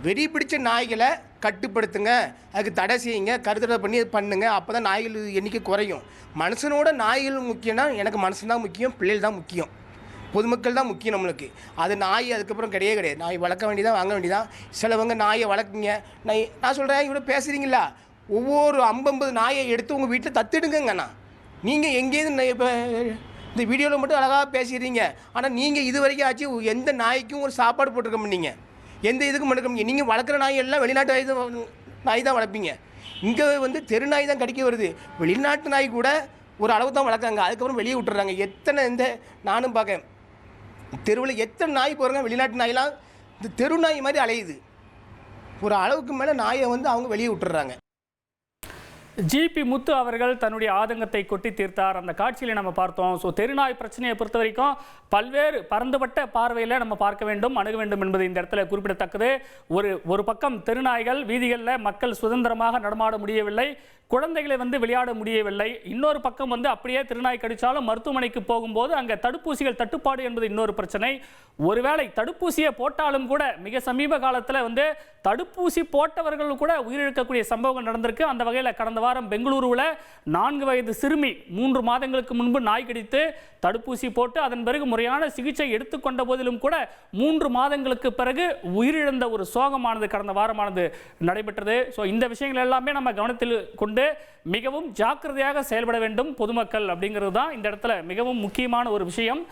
வெறி பிடிச்ச நாய்களை கட்டுப்படுத்துங்க, அதுக்கு தடை செய்யுங்க, கருத்தடை பண்ணி பண்ணுங்க. அப்போ தான் நாய்கள் எண்ணிக்கை குறையும். மனுஷனோட நாய்கள் முக்கியம்னா எனக்கு மனுஷன் தான் முக்கியம், பிள்ளைகள் தான் முக்கியம், பொதுமக்கள் தான் முக்கியம் நம்மளுக்கு. அது நாய் அதுக்கப்புறம் கிடையாது. நாய் வளர்க்க வேண்டியதான், வாங்க வேண்டியதான். சிலவங்க நாயை வளர்க்குங்க. நான் சொல்கிறேன், இவ்வளோ பேசுகிறீங்களா, ஒவ்வொரு 50 நாயை எடுத்து உங்கள் வீட்டில் தத்துடுங்கண்ணா. நீங்கள் எங்கேருந்து இப்போ இந்த வீடியோவில் மட்டும் அழகாக பேசிடுறீங்க, ஆனால் நீங்கள் இது வரைக்கும் ஆச்சு எந்த நாய்க்கும் ஒரு சாப்பாடு போட்டிருக்க மாட்டீங்க, எந்த இதுக்கும் எடுக்க முடியும். நீங்கள் வளர்க்குற நாய் எல்லாம் வெளிநாட்டு நாய் தான் வளர்ப்பீங்க. இங்கே வந்து தெரு நாய் தான் கடிக்க வருது. வெளிநாட்டு நாய் கூட ஒரு அளவு தான் வளர்க்குறாங்க, அதுக்கப்புறம் வெளியே விட்டுறாங்க. எத்தனை நானும் பார்க்கேன், தெருவில் எத்தனை நாய் போகிறாங்க, வெளிநாட்டு நாயெல்லாம் இந்த தெரு நாய் மாதிரி அலையுது. ஒரு அளவுக்கு மேலே நாயை வந்து அவங்க வெளியே விட்டுறாங்க. ஜிபி முத்து அவர்கள் தன்னுடைய ஆதங்கத்தை கொட்டி தீர்த்தார். அந்த காட்சியில் நம்ம பார்த்தோம். ஸோ தெருநாய் பிரச்சனையை பொறுத்த வரைக்கும் பல்வேறு பரந்துபட்ட பார்வையில் நம்ம பார்க்க வேண்டும், அணுக வேண்டும் என்பது இந்த இடத்துல குறிப்பிடத்தக்கது. ஒரு பக்கம் தெருநாய்கள், வீதிகளில் மக்கள் சுதந்திரமாக நடமாட முடியவில்லை, குழந்தைகளை வந்து விளையாட முடியவில்லை. இன்னொரு பக்கம் வந்து அப்படியே திருநாய் கடித்தாலும் மருத்துவமனைக்கு போகும்போது அங்கே தடுப்பூசிகள் தட்டுப்பாடு என்பது இன்னொரு பிரச்சனை. ஒருவேளை தடுப்பூசியை போட்டாலும் கூட மிக சமீப காலத்தில் வந்து தடுப்பூசி போட்டவர்கள் கூட உயிரிழக்கக்கூடிய சம்பவங்கள் நடந்திருக்கு. அந்த வகையில் கடந்த வாரம் பெங்களூருவில் 4 வயது சிறுமி 3 மாதங்களுக்கு முன்பு நாய் கடித்து தடுப்பூசி போட்டு அதன் பிறகு முறையான சிகிச்சை எடுத்துக்கொண்ட போதிலும் கூட 3 மாதங்களுக்கு பிறகு உயிரிழந்த ஒரு சோகமானது கடந்த வாரமானது நடைபெற்றது. ஸோ இந்த விஷயங்கள் எல்லாமே நம்ம கவனத்தில் கொண்டு மிகவும் ஜாக்கிரதையாக செயல்பட வேண்டும் பொதுமக்கள் அப்படிங்கிறது தான் இந்த இடத்துல மிகவும் முக்கியமான ஒரு விஷயம்.